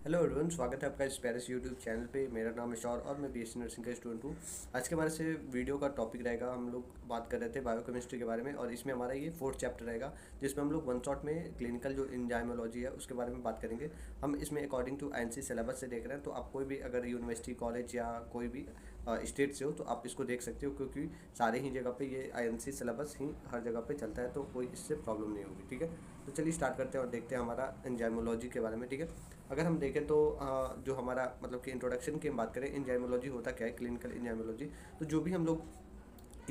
Hello everyone, स्वागत है आपका इस पैरिस यूट्यूब चैनल पे। मेरा नाम है शौर और मैं बीएससी नर्सिंग का स्टूडेंट हूँ। आज के हमारे से वीडियो का टॉपिक रहेगा, हम लोग बात कर रहे थे बायोकेमिस्ट्री के बारे में और इसमें हमारा ये फोर्थ चैप्टर रहेगा जिसमें हम लोग वन शॉट में क्लिनिकल जो एंजाइमोलॉजी है उसके बारे में बात करेंगे। हम इसमें अकॉर्डिंग टू आईएनसी सिलेबस से देख रहे हैं, तो आप कोई भी अगर यूनिवर्सिटी कॉलेज या कोई भी स्टेट से हो तो आप इसको देख सकते हो, क्योंकि सारे ही जगह पे ये आईएनसी सिलेबस ही हर जगह पे चलता है, तो कोई इससे प्रॉब्लम नहीं होगी। ठीक है, तो चलिए स्टार्ट करते हैं और देखते हैं हमारा एंजाइमोलॉजी के बारे में। ठीक है, अगर हम देखें तो जो हमारा मतलब कि इंट्रोडक्शन की हम बात करें, एंजाइमोलॉजी होता क्या है, क्लिनिकल एंजाइमोलॉजी। तो जो भी हम लोग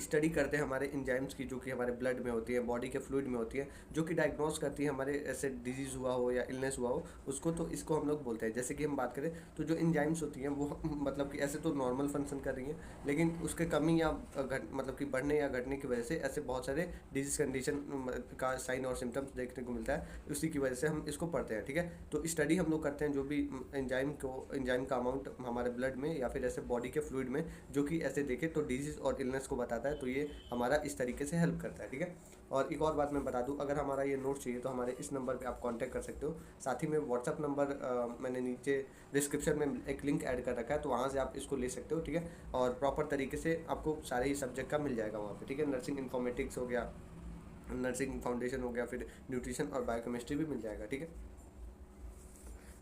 स्टडी करते हैं हमारे एंजाइम्स की, जो कि हमारे ब्लड में होती है, बॉडी के फ्लूइड में होती है, जो कि डायग्नोस करती है हमारे ऐसे डिजीज़ हुआ हो या इलनेस हुआ हो उसको, तो इसको हम लोग बोलते हैं। जैसे कि हम बात करें तो जो एंजाइम्स होती हैं वो मतलब कि ऐसे तो नॉर्मल फंक्शन कर रही हैं, लेकिन उसके कमी या मतलब कि बढ़ने या घटने की वजह से ऐसे बहुत सारे डिजीज कंडीशन का साइन और सिम्टम्स देखने को मिलता है। उसी की वजह से हम इसको पढ़ते हैं। ठीक है, तो स्टडी हम लोग करते हैं जो भी एंजाइम का अमाउंट हमारे ब्लड में या फिर ऐसे बॉडी के फ्लूइड में, जो कि ऐसे देखे तो डिजीज़ और इलनेस को बताता है, तो ये हमारा इस तरीके से हेल्प करता है। ठीक है, और एक और बात मैं बता दूं, अगर हमारा ये नोट चाहिए तो हमारे इस नंबर पे आप कांटेक्ट कर सकते हो। साथ ही में व्हाट्सअप नंबर मैंने नीचे डिस्क्रिप्शन में एक लिंक ऐड कर रखा है, तो वहाँ से आप इसको ले सकते हो। ठीक है, और प्रॉपर तरीके से आपको सारे ही सब्जेक्ट का मिल जाएगा वहाँ पे। ठीक है, नर्सिंग इन्फॉर्मेटिक्स हो गया, नर्सिंग फाउंडेशन हो गया, फिर न्यूट्रिशन और बायोकेमिस्ट्री भी मिल जाएगा। ठीक है,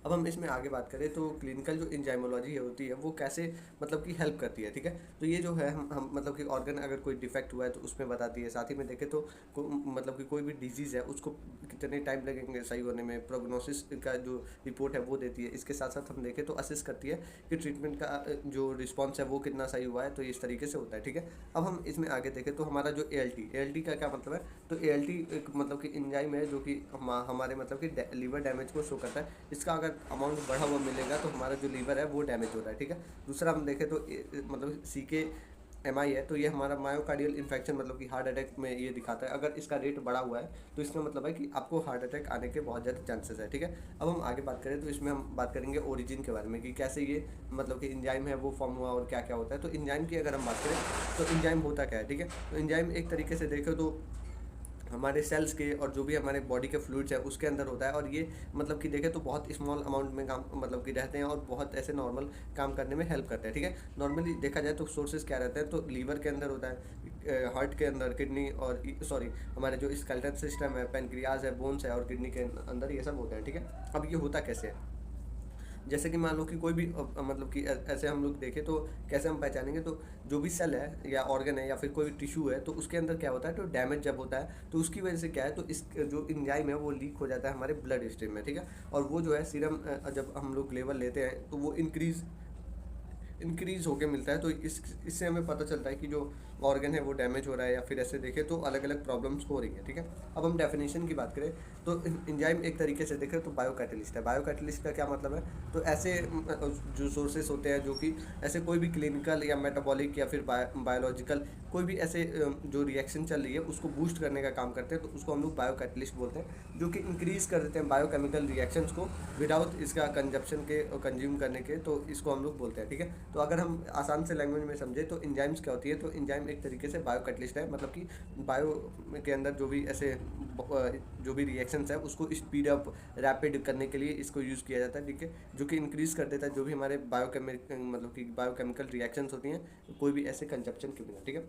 अब हम इसमें आगे बात करें तो क्लिनिकल जो एंजाइमोलॉजी होती है वो कैसे मतलब कि हेल्प करती है। ठीक है, तो ये जो है हम मतलब कि ऑर्गन अगर कोई डिफेक्ट हुआ है तो उसमें बताती है। साथ ही में देखें तो मतलब कि कोई भी डिजीज़ है उसको कितने टाइम लगेंगे सही होने में, प्रोग्नोसिस का जो रिपोर्ट है वो देती है। इसके साथ साथ हम देखें तो असिस्ट करती है कि ट्रीटमेंट का जो रिस्पॉन्स है वो कितना सही हुआ है, तो इस तरीके से होता है। ठीक है, अब हम इसमें आगे देखें तो हमारा जो ए एल टी का क्या मतलब है, तो ए एल टी एक मतलब कि एंजाइम है जो कि हमारे मतलब कि लीवर डैमेज को शो करता है। इसका अगर अमाउंट बढ़ा हुआ मिलेगा तो हमारा जो लीवर है वो डैमेज हो रहा है। ठीक है, दूसरा हम देखें तो मतलब सी के एम आई है, तो ये हमारा मायोकार्डियल इन्फेक्शन मतलब कि हार्ट अटैक में ये दिखाता है। अगर इसका रेट बढ़ा हुआ है तो इसका मतलब है कि आपको हार्ट अटैक आने के बहुत ज़्यादा चांसेस है। ठीक है, अब हम आगे बात करें तो इसमें हम बात करेंगे ओरिजिन के बारे में कि कैसे ये मतलब कि इंजाइम है वो फॉर्म हुआ और क्या क्या होता है। तो इंजाइम की अगर हम बात करें तो इंजाइम होता क्या है। ठीक है, तो इंजाइम एक तरीके से देखें तो हमारे सेल्स के और जो भी हमारे बॉडी के फ्लूइड्स है उसके अंदर होता है, और ये मतलब कि देखें तो बहुत स्मॉल अमाउंट में काम मतलब कि रहते हैं और बहुत ऐसे नॉर्मल काम करने में हेल्प करते हैं। ठीक है, नॉर्मली देखा जाए तो सोर्सेज क्या रहते हैं, तो लीवर के अंदर होता है, हार्ट के अंदर, किडनी और सॉरी हमारे जो स्केलेटल सिस्टम है, पेनक्रियाज है, बोन्स है और किडनी के अंदर ये सब होते हैं। ठीक है, अब ये होता कैसे है, जैसे कि मान लो कि कोई भी मतलब कि ऐसे हम लोग देखें तो कैसे हम पहचानेंगे, तो जो भी सेल है या ऑर्गन है या फिर कोई भी टिश्यू है तो उसके अंदर क्या होता है, तो डैमेज जब होता है तो उसकी वजह से क्या है, तो इस जो इंजाइम है वो लीक हो जाता है हमारे ब्लड स्ट्रीम में। ठीक है, और वो जो है सीरम जब हम लोग लेवल लेते हैं तो वो इंक्रीज होके मिलता है। तो इससे हमें पता चलता है कि जो ऑर्गन है वो डैमेज हो रहा है या फिर ऐसे देखें तो अलग अलग प्रॉब्लम्स हो रही हैं। ठीक है, अब हम डेफिनेशन की बात करें तो इंजाइम एक तरीके से देखें तो बायो कैटलिस्ट है। बायो कैटलिस्ट का क्या मतलब है, तो ऐसे जो सोर्सेस होते हैं जो कि ऐसे कोई भी क्लिनिकल या मेटाबॉलिक या फिर बायोलॉजिकल कोई भी ऐसे जो रिएक्शन चल रही है उसको बूस्ट करने का काम करते हैं, तो उसको हम लोग बायो कैटलिस्ट बोलते हैं, जो कि इंक्रीज कर देते हैं बायोकेमिकल रिएक्शंस को विदाउट इसका कंजप्शन के कंज्यूम करने के, तो इसको हम लोग बोलते हैं। ठीक है, तो अगर हम आसान से लैंग्वेज में समझे तो इंजाइम्स क्या होती है, तो इंजाइम एक तरीके से बायो कैटलिस्ट है, मतलब कि बायो के अंदर जो भी ऐसे जो भी रिएक्शंस है उसको स्पीड अप रैपिड करने के लिए इसको यूज़ किया जाता है। ठीक है, जो कि इंक्रीज कर देता है जो भी हमारे मतलब कि बायोकेमिकल रिएक्शंस होती हैं कोई भी ऐसे कंजप्शन के बिना। ठीक है,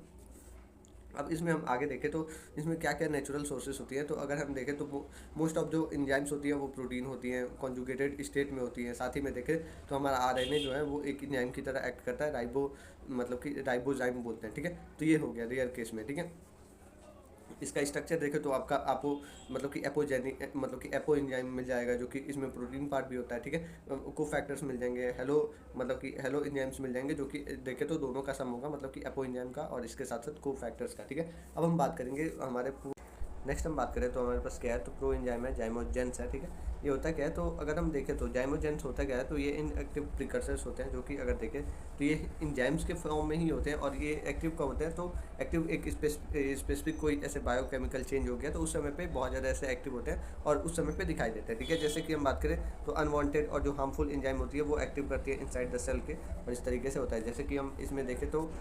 अब इसमें हम आगे देखें तो इसमें क्या क्या नेचुरल सोर्सेस होती हैं, तो अगर हम देखें तो मोस्ट ऑफ जो एंजाइम्स होती हैं वो प्रोटीन होती हैं, कॉन्जुगेटेड स्टेट में होती हैं। साथ ही में देखें तो हमारा आरएनए जो है वो एक एंजाइम की तरह एक्ट करता है, राइबो मतलब कि राइबोजाइम बोलते हैं। ठीक है, तो ये हो गया रेयर केस में। ठीक है, इसका स्ट्रक्चर देखें तो आपका आपो मतलब कि एपोजेनिक मतलब कि एपो एंजाइम मिल जाएगा, जो कि इसमें प्रोटीन पार्ट भी होता है। ठीक है, को फैक्टर्स मिल जाएंगे, हेलो मतलब कि हेलो एंजाइम्स मिल जाएंगे, जो कि देखें तो दोनों का सम होगा, मतलब कि एपो एंजाइम का और इसके साथ साथ को फैक्टर्स का। ठीक है, अब हम बात करेंगे हमारे नेक्स्ट हम बात करें तो हमारे पास क्या है, तो प्रो एंजाइम है, जाइमोजेंस है। ठीक है, ये होता क्या है, तो अगर हम देखें तो जाइमोजेंस होता क्या है, तो ये इनएक्टिव प्रिकर्सर्स होते हैं, जो कि अगर देखें तो ये एंजाइम्स के फॉर्म में ही होते हैं, और ये एक्टिव कब होते हैं, तो एक्टिव एक स्पेसिफिक कोई ऐसे बायोकेमिकल चेंज हो गया तो उस समय पे बहुत ज़्यादा ऐसे एक्टिव होते हैं और उस समय पे दिखाई देते हैं। ठीक है, जैसे कि हम बात करें तो अनवांटेड और जो हार्मफुल एंजाइम होती है वो एक्टिव करती है इनसाइड द सेल के, और इस तरीके से होता है। जैसे कि हम इसमें देखें तो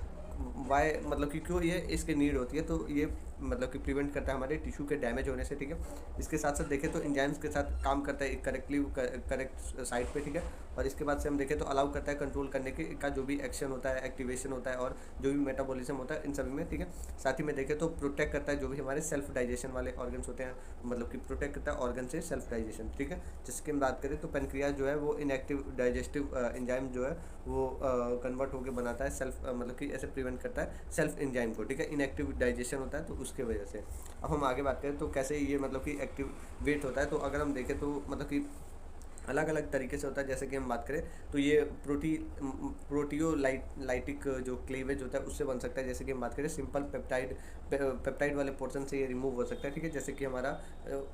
वाई मतलब कि क्यों ये इसकी नीड होती है, तो ये मतलब कि प्रिवेंट करता है हमारे टिश्यू के डैमेज होने से, ठीक है। इसके साथ साथ देखें तो एंजाइम्स के साथ काम करता है करेक्टली करेक्ट साइड पे, ठीक है। और इसके बाद से हम देखें तो अलाउ करता है कंट्रोल करने के का जो भी एक्शन होता है, एक्टिवेशन होता है और जो भी मेटाबॉलिज्म होता है इन सभी में, ठीक है। साथ ही में देखें तो प्रोटेक्ट करता है जो भी हमारे सेल्फ डाइजेशन वाले ऑर्गन्स होते हैं, मतलब कि प्रोटेक्ट करता है ऑर्गन से सेल्फ डाइजेशन, ठीक है। जिसकी हम बात करें तो पेनक्रियाज जो है वो इनएक्टिव डाइजेस्टिव एंजाइम जो है वो कन्वर्ट होकर बनाता है सेल्फ, मतलब कि ऐसे प्रिवेंट करता है सेल्फ एंजाइम को, ठीक है। इनएक्टिव डाइजेशन होता है तो उसके वजह से। अब हम आगे बात करें तो कैसे ये मतलब कि एक्टिवेट होता है, तो अगर हम देखें तो मतलब कि अलग अलग तरीके से होता है। जैसे कि हम बात करें तो ये प्रोटियोलाइटिक जो क्लीवेज होता है उससे बन सकता है। जैसे कि हम बात करें सिंपल पेप्टाइड वाले पोर्शन से ये रिमूव हो सकता है, ठीक है। जैसे कि हमारा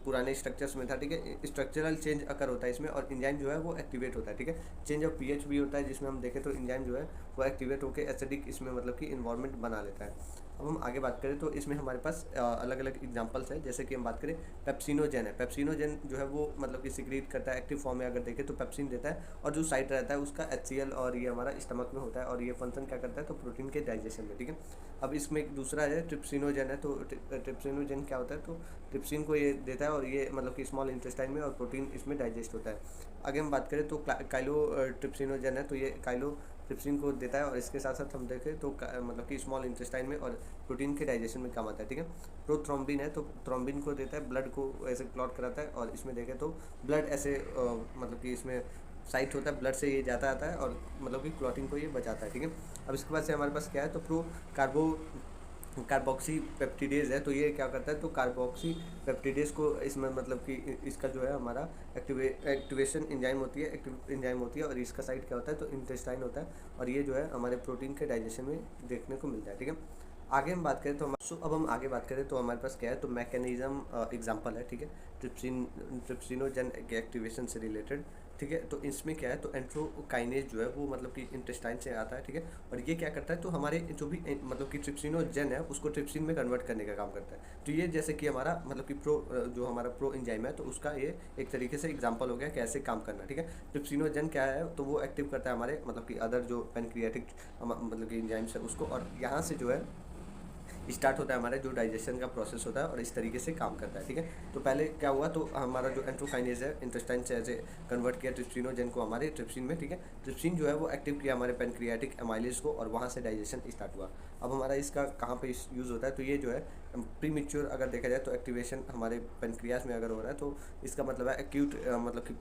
पुराने स्ट्रक्चर्स में था, ठीक है। स्ट्रक्चरल चेंज अकर होता है इसमें और एंजाइम जो है वो एक्टिवेट होता है, ठीक है। चेंज ऑफ पीएच भी होता है जिसमें हम देखें तो एंजाइम जो है वो एक्टिवेट होकर एसिडिक इसमें मतलब कि इन्वायरमेंट बना लेता है। अब हम आगे बात करें तो इसमें हमारे पास अलग अलग एग्जांपल्स हैं। जैसे कि हम बात करें पेप्सिनोजेन है, पेप्सिनोजेन जो है वो मतलब कि सिक्रीट करता है एक्टिव फॉर्म में, अगर देखें तो पेप्सिन देता है और जो साइट रहता है उसका HCl और ये हमारा स्टमक में होता है और ये फंक्शन क्या करता है तो प्रोटीन के डाइजेशन में, ठीक है। अब इसमें एक दूसरा है ट्रिप्सिनोजेन है, तो ट्रिप्सिनोजेन क्या होता है तो ट्रिप्सिन को ये देता है और ये मतलब कि स्मॉल इंटेस्टाइन में और प्रोटीन इसमें डाइजेस्ट होता है। आगे हम बात करें तो काइलो ट्रिप्सिनोजेन है, तो ये काइलो ट्रिप्सिन को देता है और इसके साथ साथ हम देखें तो मतलब कि स्मॉल इंटेस्टाइन में और प्रोटीन के डाइजेशन में काम आता है, ठीक है। प्रोथ्रोम्बिन है, तो थ्रोम्बिन को देता है, ब्लड को ऐसे क्लॉट कराता है और इसमें देखें तो ब्लड ऐसे मतलब कि इसमें साइट होता है, ब्लड से ये जाता आता है और मतलब कि क्लॉटिंग को ये बचाता है, ठीक है। अब इसके बाद से हमारे पास क्या है तो कार्बोक्सी पेप्टिडेज है, तो ये क्या करता है तो कार्बोक्सी पेप्टिडेज को इसमें मतलब कि इसका जो है हमारा एक्टिवेशन एंजाइम होती है, एक्टिव एंजाइम होती है और इसका साइड क्या होता है तो इंटेस्टाइन होता है और ये जो है हमारे प्रोटीन के डाइजेशन में देखने को मिलता है, ठीक है। आगे हम बात करें तो अब हम आगे बात करें तो हमारे पास क्या है तो मैकेनिज्म एग्जांपल है, ठीक है। ट्रिप्सिनोजेन के एक्टिवेशन से रिलेटेड, ठीक है। तो इसमें क्या है तो एंट्रोकाइनेज जो है वो मतलब कि इंटेस्टाइन से आता है, ठीक है। और ये क्या करता है तो हमारे जो भी मतलब कि ट्रिप्सिनोजेन है उसको ट्रिप्सिन में कन्वर्ट करने का काम करता है। तो ये जैसे कि हमारा मतलब कि जो हमारा प्रो एंजाइम है तो उसका ये एक तरीके से एग्जांपल हो गया कैसे काम करना, ठीक है। ट्रिप्सिनोजेन क्या है तो वो एक्टिव करता है हमारे मतलब कि अदर जो पेनक्रियाटिक मतलब कि एंजाइम्स है उसको, और यहाँ से जो है स्टार्ट होता है हमारा जो डाइजेशन का प्रोसेस होता है और इस तरीके से काम करता है, ठीक है। तो पहले क्या हुआ तो हमारा जो एंट्रोकाइनेज है इंटेस्टाइन से ऐसे कन्वर्ट किया ट्रिप्सिनोजेन को हमारे ट्रिप्सिन में, ठीक है। ट्रिप्सिन जो है वो एक्टिव किया हमारे पेनक्रियाटिक एमाइलेज को और वहाँ से डाइजेशन स्टार्ट हुआ। अब हमारा इसका कहाँ पे यूज़ होता है तो ये जो है प्रीमेच्योर अगर देखा जाए तो एक्टिवेशन हमारे पेनक्रियाज में अगर हो रहा है तो इसका मतलब है एक्यूट मतलब कि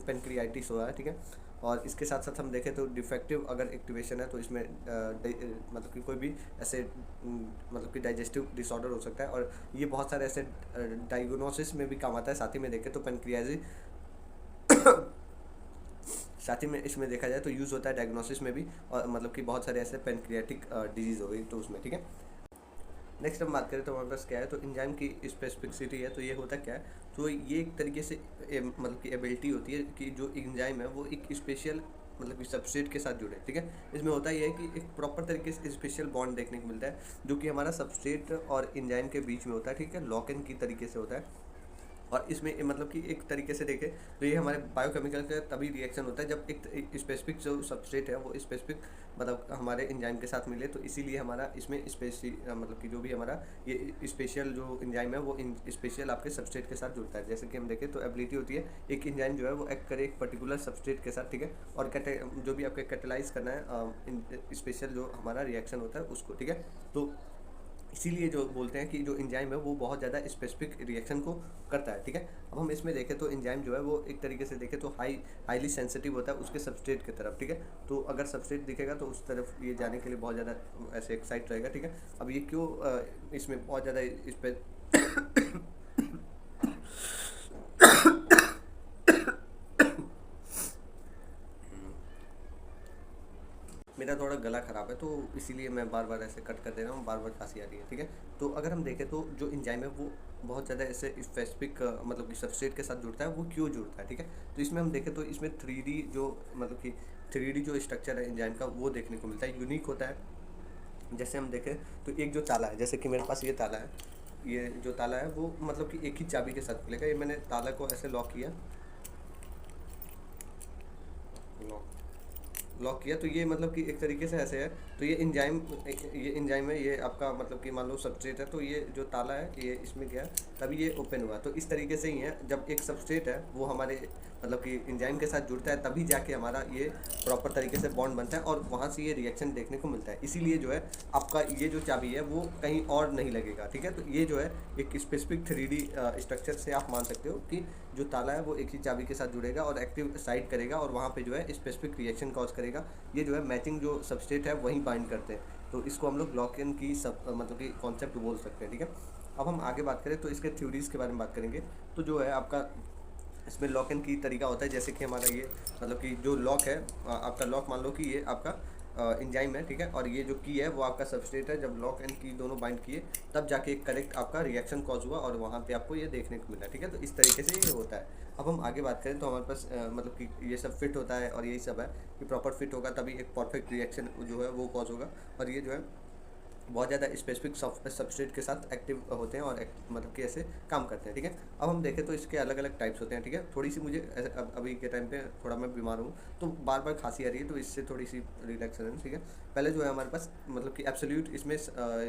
पेनक्रियाइटिस हो रहा है, ठीक है। और इसके साथ साथ हम देखें तो डिफेक्टिव अगर एक्टिवेशन है तो इसमें मतलब कि कोई भी ऐसे मतलब कि डाइजेस्टिव डिसऑर्डर हो सकता है और ये बहुत सारे ऐसे डायग्नोसिस में भी काम आता है। साथ ही में देखें तो पेनक्रियाजी साथ ही में इसमें देखा जाए तो यूज़ होता है डायग्नोसिस में भी, और मतलब कि बहुत सारे ऐसे पेनक्रियाटिक डिजीज़ हो गई तो उसमें, ठीक है। नेक्स्ट हम बात करें तो हमारे पास क्या है तो एंजाइम की स्पेसिफिसिटी है, तो ये होता क्या है तो ये एक तरीके से मतलब की एबिलिटी होती है कि जो एंजाइम है वो एक स्पेशल मतलब कि सबस्ट्रेट के साथ जुड़े, ठीक है। इसमें होता ये है कि एक प्रॉपर तरीके से स्पेशल बॉन्ड देखने को मिलता है जो कि हमारा सबस्ट्रेट और एंजाइम के बीच में होता है, ठीक है। लॉक इन की तरीके से होता है और इसमें मतलब कि एक तरीके से देखें तो ये हमारे बायोकेमिकल का तभी रिएक्शन होता है जब एक स्पेसिफिक जो सबस्ट्रेट है वो स्पेसिफिक मतलब हमारे एंजाइम के साथ मिले, तो इसीलिए हमारा इसमें मतलब कि जो भी हमारा ये स्पेशल जो एंजाइम है वो स्पेशल आपके सबस्ट्रेट के साथ जुड़ता है। जैसे कि हम देखें तो एबिलिटी होती है एक एंजाइम जो है वो एक्ट करे एक पर्टिकुलर सबस्ट्रेट के साथ, ठीक है। और जो भी आपके कैटेलाइज करना है स्पेशल जो हमारा रिएक्शन होता है उसको, ठीक है। तो इसीलिए जो बोलते हैं कि जो एंजाइम है वो बहुत ज़्यादा स्पेसिफिक रिएक्शन को करता है, ठीक है। अब हम इसमें देखें तो एंजाइम जो है वो एक तरीके से देखें तो हाईली सेंसिटिव होता है उसके सबस्ट्रेट की तरफ, ठीक है। तो अगर सबस्ट्रेट दिखेगा तो उस तरफ ये जाने के लिए बहुत ज़्यादा ऐसे एक्साइट रहेगा, ठीक है। अब ये क्यों इसमें बहुत ज़्यादा इस पर मेरा थोड़ा गला ख़राब है तो इसीलिए मैं बार बार ऐसे कट कर दे रहा हूँ, बार बार खांसी आ रही है, ठीक है। तो अगर हम देखें तो जो एंजाइम है वो बहुत ज़्यादा ऐसे स्पेसिफिक मतलब कि सबस्ट्रेट के साथ जुड़ता है, वो क्यों जुड़ता है, ठीक है। तो इसमें हम देखें तो इसमें 3D जो मतलब कि 3D जो स्ट्रक्चर है एंजाइम का वो देखने को मिलता है, यूनिक होता है। जैसे हम देखें तो एक जो ताला है, जैसे कि मेरे पास ये ताला है, ये जो ताला है वो मतलब कि एक ही चाबी के साथ खुलेगा। ये मैंने ताला को ऐसे लॉक किया, लॉक किया तो ये मतलब कि एक तरीके से ऐसे है। तो ये इंजाइम है, ये आपका मतलब कि मान लो सबस्ट्रेट है, तो ये जो ताला है ये इसमें गया तभी ये ओपन हुआ। तो इस तरीके से ही है, जब एक सबस्ट्रेट है वो हमारे मतलब कि इंजाइम के साथ जुड़ता है तभी जाके हमारा ये प्रॉपर तरीके से बॉन्ड बनता है और वहाँ से ये रिएक्शन देखने को मिलता है। इसीलिए जो है आपका ये जो चाबी है वो कहीं और नहीं लगेगा, ठीक है। तो ये जो है एक स्पेसिफिक 3D स्ट्रक्चर से आप मान सकते हो कि जो ताला है वो एक ही चाबी के साथ जुड़ेगा और एक्टिव साइड करेगा और वहाँ पे जो है स्पेसिफिक रिएक्शन कॉज करेगा। ये जो है मैचिंग जो सबस्ट्रेट है वहीं बाइंड करते हैं, तो इसको हम लोग लॉक इन की सब मतलब कि कॉन्सेप्ट बोल सकते हैं, ठीक है। अब हम आगे बात करें तो इसके थ्योरीज के बारे में बात करेंगे। तो जो है आपका इसमें लॉक इन की तरीका होता है, जैसे कि हमारा ये मतलब कि जो लॉक है आपका लॉक मान लो कि ये आपका इंजाइम है, ठीक है, और ये जो की है वो आपका सबस्ट्रेट है। जब लॉक एंड की दोनों बाइंड किए तब जाके एक करेक्ट आपका रिएक्शन कॉज हुआ और वहाँ पे आपको ये देखने को मिला, ठीक है। तो इस तरीके से ये होता है। अब हम आगे बात करें तो हमारे पास मतलब कि ये सब फिट होता है और यही सब है कि प्रॉपर फिट होगा तभी एक परफेक्ट रिएक्शन जो है वो कॉज होगा। और ये जो है बहुत ज़्यादा स्पेसिफिक सबस्ट्रेट के साथ एक्टिव होते हैं और मतलब कि ऐसे काम करते हैं, ठीक है। अब हम देखें तो इसके अलग अलग टाइप्स होते हैं, ठीक है। थोड़ी सी मुझे अभी के टाइम पे थोड़ा मैं बीमार हूँ तो बार बार खांसी आ रही है, तो इससे थोड़ी सी रिलैक्सेशन, ठीक है। पहले जो है हमारे पास मतलब कि एब्सोल्यूट इसमें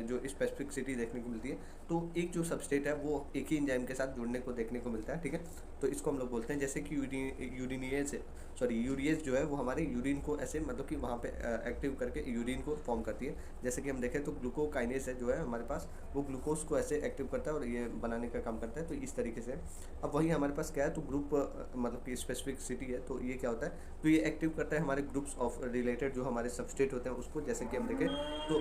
जो स्पेसिफिसिटी देखने को मिलती है, तो एक जो सबस्ट्रेट है वो एक ही एंजाइम के साथ जुड़ने को देखने को मिलता है, ठीक है। तो इसको हम लोग बोलते हैं जैसे कि यूरिएज जो है वो हमारे यूरिन को ऐसे मतलब कि वहाँ पे एक्टिव करके यूरिन को फॉर्म करती है। जैसे कि हम देखें तो ग्लूकोकाइनेज है जो है हमारे पास, वो ग्लूकोज को ऐसे एक्टिव करता है और ये बनाने का काम करता है। तो इस तरीके से अब वही हमारे पास क्या है, तो ग्रुप मतलब कि स्पेसिफिसिटी है, तो ये क्या होता है, तो ये एक्टिव करता है हमारे ग्रुप्स ऑफ रिलेटेड जो हमारे सबस्ट्रेट होते हैं उसको। जैसे कि हम देखें तो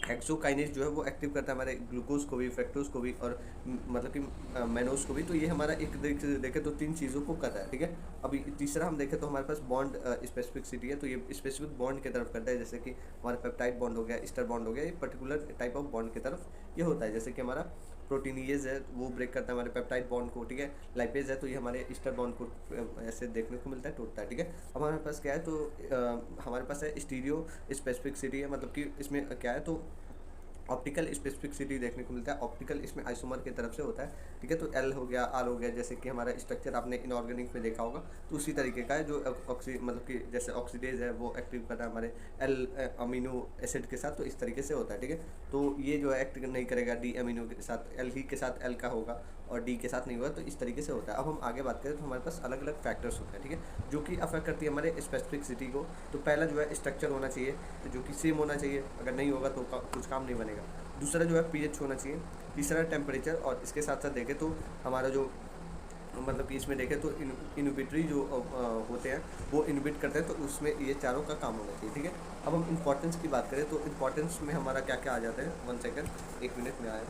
हेक्सोकाइनेज जो है वो एक्टिव करता है हमारे ग्लूकोज को भी, फ्रक्टोज को भी और मतलब कि मैनोज को भी। तो ये हमारा एक देखें तो 3 चीज़ों को कर रहा है, ठीक है। अभी तीसरा हम देखें तो हमारे पास बॉन्ड स्पेसिफिसिटी है, तो ये स्पेसिफिक बॉन्ड की तरफ करता है। जैसे कि हमारा पेप्टाइड बॉन्ड हो गया, ईस्टर बॉन्ड हो गया, ये पर्टिकुलर टाइप ऑफ बॉन्ड की तरफ ये होता है। जैसे कि हमारा प्रोटीनिएज है वो ब्रेक करता है हमारे पेप्टाइड बॉन्ड को, ठीक है। लाइपेज है तो ये हमारे ईस्टर बॉन्ड को ऐसे देखने को मिलता है, टूटता है, ठीक है। अब हमारे पास क्या है, तो हमारे पास है स्टीरियो स्पेसिफिसिटी है, मतलब कि इसमें क्या है, तो ऑप्टिकल स्पेसिफिसिटी देखने को मिलता है। ऑप्टिकल इसमें आइसोमर की तरफ से होता है, ठीक है। तो एल हो गया, आर हो गया, जैसे कि हमारा स्ट्रक्चर आपने इनऑर्गेनिक में देखा होगा, तो उसी तरीके का है जो मतलब कि जैसे ऑक्सीडेज है वो एक्टिव करता है हमारे एल अमीनो एसिड के साथ, तो इस तरीके से होता है, ठीक है। तो ये जो है एक्ट नहीं करेगा डी अमीनो के साथ, एल ही के साथ एल का होगा और डी के साथ नहीं होगा, तो इस तरीके से होता है। अब हम आगे बात करें तो हमारे पास अलग अलग फैक्टर्स होते हैं, ठीक है, जो कि अफेक्ट करती है हमारे स्पेसिफिसिटी को। तो पहला जो है स्ट्रक्चर होना चाहिए, जो कि सेम होना चाहिए, अगर नहीं होगा तो कुछ काम नहीं बनेगा। दूसरा जो है पीएच होना चाहिए। तीसरा टेम्परेचर, और इसके साथ साथ देखें तो हमारा जो मतलब कि इसमें देखें तो इनहिबिटरी जो होते हैं वो इनहिबिट करते हैं, तो उसमें ये चारों का काम होना चाहिए, ठीक है। अब हम इंपॉर्टेंस की बात करें तो इंपॉर्टेंस में हमारा क्या क्या आ जाता है, 1 सेकेंड 1 मिनट में आया।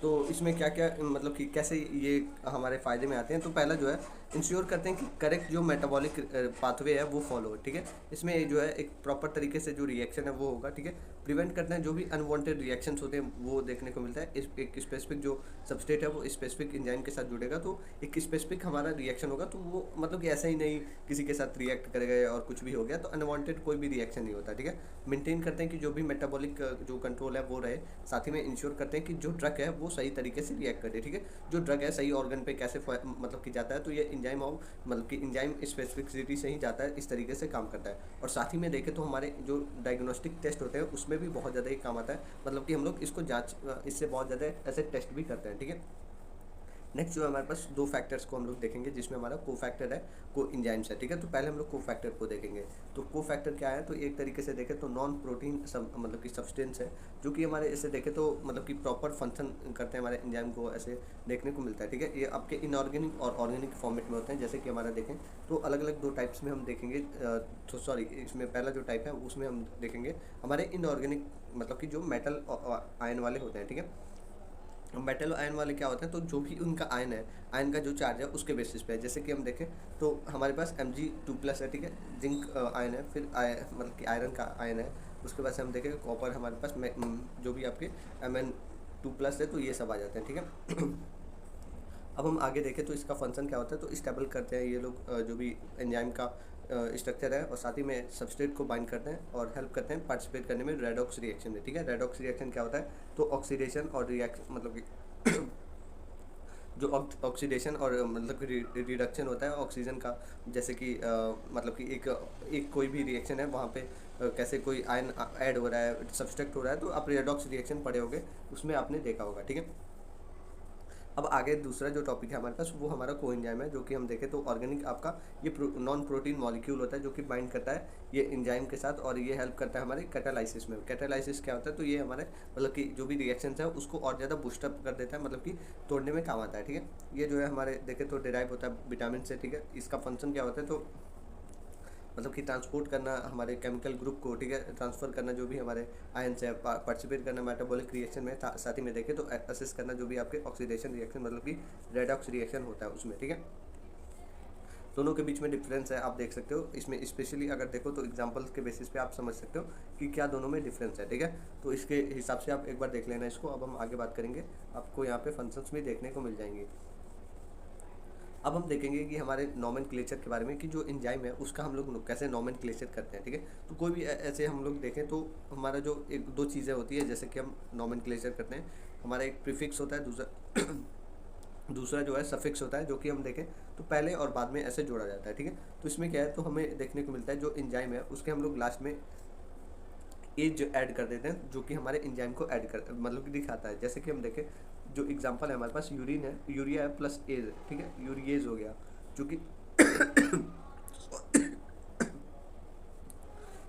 तो इसमें क्या क्या मतलब कि कैसे ये हमारे फ़ायदे में आते हैं। तो पहला जो है इंश्योर करते हैं कि करेक्ट जो मेटाबॉलिक पाथवे है वो फॉलो हो, ठीक है। इसमें जो है एक प्रॉपर तरीके से जो रिएक्शन है वो होगा, ठीक है। प्रिवेंट करते हैं जो भी अनवांटेड रिएक्शंस होते हैं वो देखने को मिलता है। एक स्पेसिफिक जो सबस्ट्रेट है वो स्पेसिफिक एंजाइम के साथ जुड़ेगा तो एक स्पेसिफिक हमारा रिएक्शन होगा, तो वो मतलब कि ऐसा ही नहीं किसी के साथ रिएक्ट करेगा और कुछ भी हो गया, तो अनवांटेड कोई भी रिएक्शन नहीं होता, ठीक है। मेंटेन करते हैं कि जो भी मेटाबॉलिक जो कंट्रोल है वो रहे। साथ ही में इंश्योर करते हैं कि जो ड्रग है वो सही तरीके से रिएक्ट करे, ठीक है। जो ड्रग है सही ऑर्गन पे कैसे मतलब कि जाता है, तो ये इंजाइम ऑफ मतलब कि इंजाइम स्पेसिफिसिटी से ही जाता है, इस तरीके से काम करता है। और साथ ही में देखें तो हमारे जो डायग्नोस्टिक टेस्ट होते हैं उसमें भी बहुत ज़्यादा ही काम आता है, मतलब कि हम लोग इसको जांच इससे बहुत ज़्यादा ऐसे टेस्ट भी करते हैं, ठीक है। नेक्स्ट जो है हमारे पास 2 फैक्टर्स को हम लोग देखेंगे, जिसमें हमारा को फैक्टर है, को इंजाइम्स है, ठीक है। तो पहले हम लोग को फैक्टर को देखेंगे। तो को फैक्टर क्या है, तो एक तरीके से देखें तो नॉन प्रोटीन मतलब कि सब्सटेंस है, जो कि हमारे ऐसे देखें तो मतलब कि प्रॉपर फंक्शन करते हैं हमारे इंजाइम को ऐसे देखने को मिलता है, ठीक है। ये आपके इनऑर्गेनिक और ऑर्गेनिक फॉर्मेट में होते हैं। जैसे कि हमारा देखें तो अलग अलग 2 टाइप्स में हम देखेंगे, तो सॉरी इसमें पहला जो टाइप है उसमें हम देखेंगे हमारे इनऑर्गेनिक मतलब कि जो मेटल आयन वाले होते हैं, ठीक है। मेटल आयन वाले क्या होते हैं, तो जो भी उनका आयन है, आयन का जो चार्ज है उसके बेसिस पे है। जैसे कि हम देखें तो हमारे पास Mg2+ है, ठीक है, जिंक आयन है, फिर मतलब कि आयरन का आयन है। उसके बाद से हम देखें कॉपर हमारे पास जो भी आपके Mn2+ है, तो ये सब आ जाते हैं, ठीक है। अब हम आगे देखें तो इसका फंक्शन क्या होता है, तो स्टेबल करते हैं ये लोग जो भी एंजाइम का स्ट्रक्चर है और साथ ही में सबस्ट्रेट को बाइंड करते हैं और हेल्प करते हैं पार्टिसिपेट करने में रेडॉक्स रिएक्शन में। ठीक है, रेडॉक्स रिएक्शन क्या होता है? तो ऑक्सीडेशन और रिएक्शन मतलब कि जो ऑक्सीडेशन और मतलब कि रिडक्शन होता है ऑक्सीजन का, जैसे कि मतलब कि एक कोई भी रिएक्शन है वहाँ पे कैसे कोई आयन ऐड हो रहा है, सब्सट्रैक्ट हो रहा है, तो आप रेडॉक्स रिएक्शन पढ़े होगे, उसमें आपने देखा होगा। ठीक है, अब आगे दूसरा जो टॉपिक है हमारे पास वो हमारा कोएंजाइम है, जो कि हम देखें तो ऑर्गेनिक आपका ये नॉन प्रोटीन मॉलिक्यूल होता है जो कि बाइंड करता है ये एंजाइम के साथ और ये हेल्प करता है हमारे कैटालाइसिस में। कैटालाइसिस क्या होता है? तो ये हमारे मतलब कि जो भी रिएक्शंस है उसको और ज़्यादा बूस्टअप कर देता है, मतलब कि तोड़ने में काम आता है। ठीक है, ये जो है हमारे देखें तो डिराइव होता है विटामिन से। ठीक है, इसका फंक्शन क्या होता है? तो मतलब कि ट्रांसपोर्ट करना हमारे केमिकल ग्रुप को, ठीक है, ट्रांसफ़र करना जो भी हमारे आयन से, पार्टिसिपेट करना मेटाबॉलिक रिएक्शन में, साथ ही में देखें तो असिस्ट करना जो भी आपके ऑक्सीडेशन रिएक्शन मतलब कि रेडॉक्स रिएक्शन होता है उसमें। ठीक है, दोनों के बीच में डिफरेंस है, आप देख सकते हो इसमें स्पेशली अगर देखो तो एग्जांपल्स के बेसिस पे आप समझ सकते हो कि क्या दोनों में डिफरेंस है। ठीक है, तो इसके हिसाब से आप एक बार देख लेना इसको। अब हम आगे बात करेंगे, आपको यहाँ पे फंक्शंस भी देखने को मिल जाएंगे। अब हम देखेंगे कि हमारे नॉमेनक्लेचर के बारे में कि जो एंजाइम है उसका हम लोग कैसे नॉमेनक्लेचर करते हैं। ठीक है, तो कोई भी ऐसे हम लोग देखें तो हमारा जो एक दो चीज़ें होती है जैसे कि हम नॉमेनक्लेचर करते हैं, हमारा एक प्रीफिक्स होता है, दूसरा दूसरा जो है सफिक्स होता है, जो कि हम देखें तो पहले और बाद में ऐसे जोड़ा जाता है। ठीक है, तो इसमें क्या है, तो हमें देखने को मिलता है जो एंजाइम है उसके हम लोग लास्ट में एज ऐड कर देते हैं, जो कि हमारे एंजाइम को ऐड कर मतलब कि दिखाता है। जैसे कि हम देखें जो एग्जांपल है हमारे पास यूरिन है, यूरिया है प्लस एज। ठीक है, यूरिएज हो गया जो कि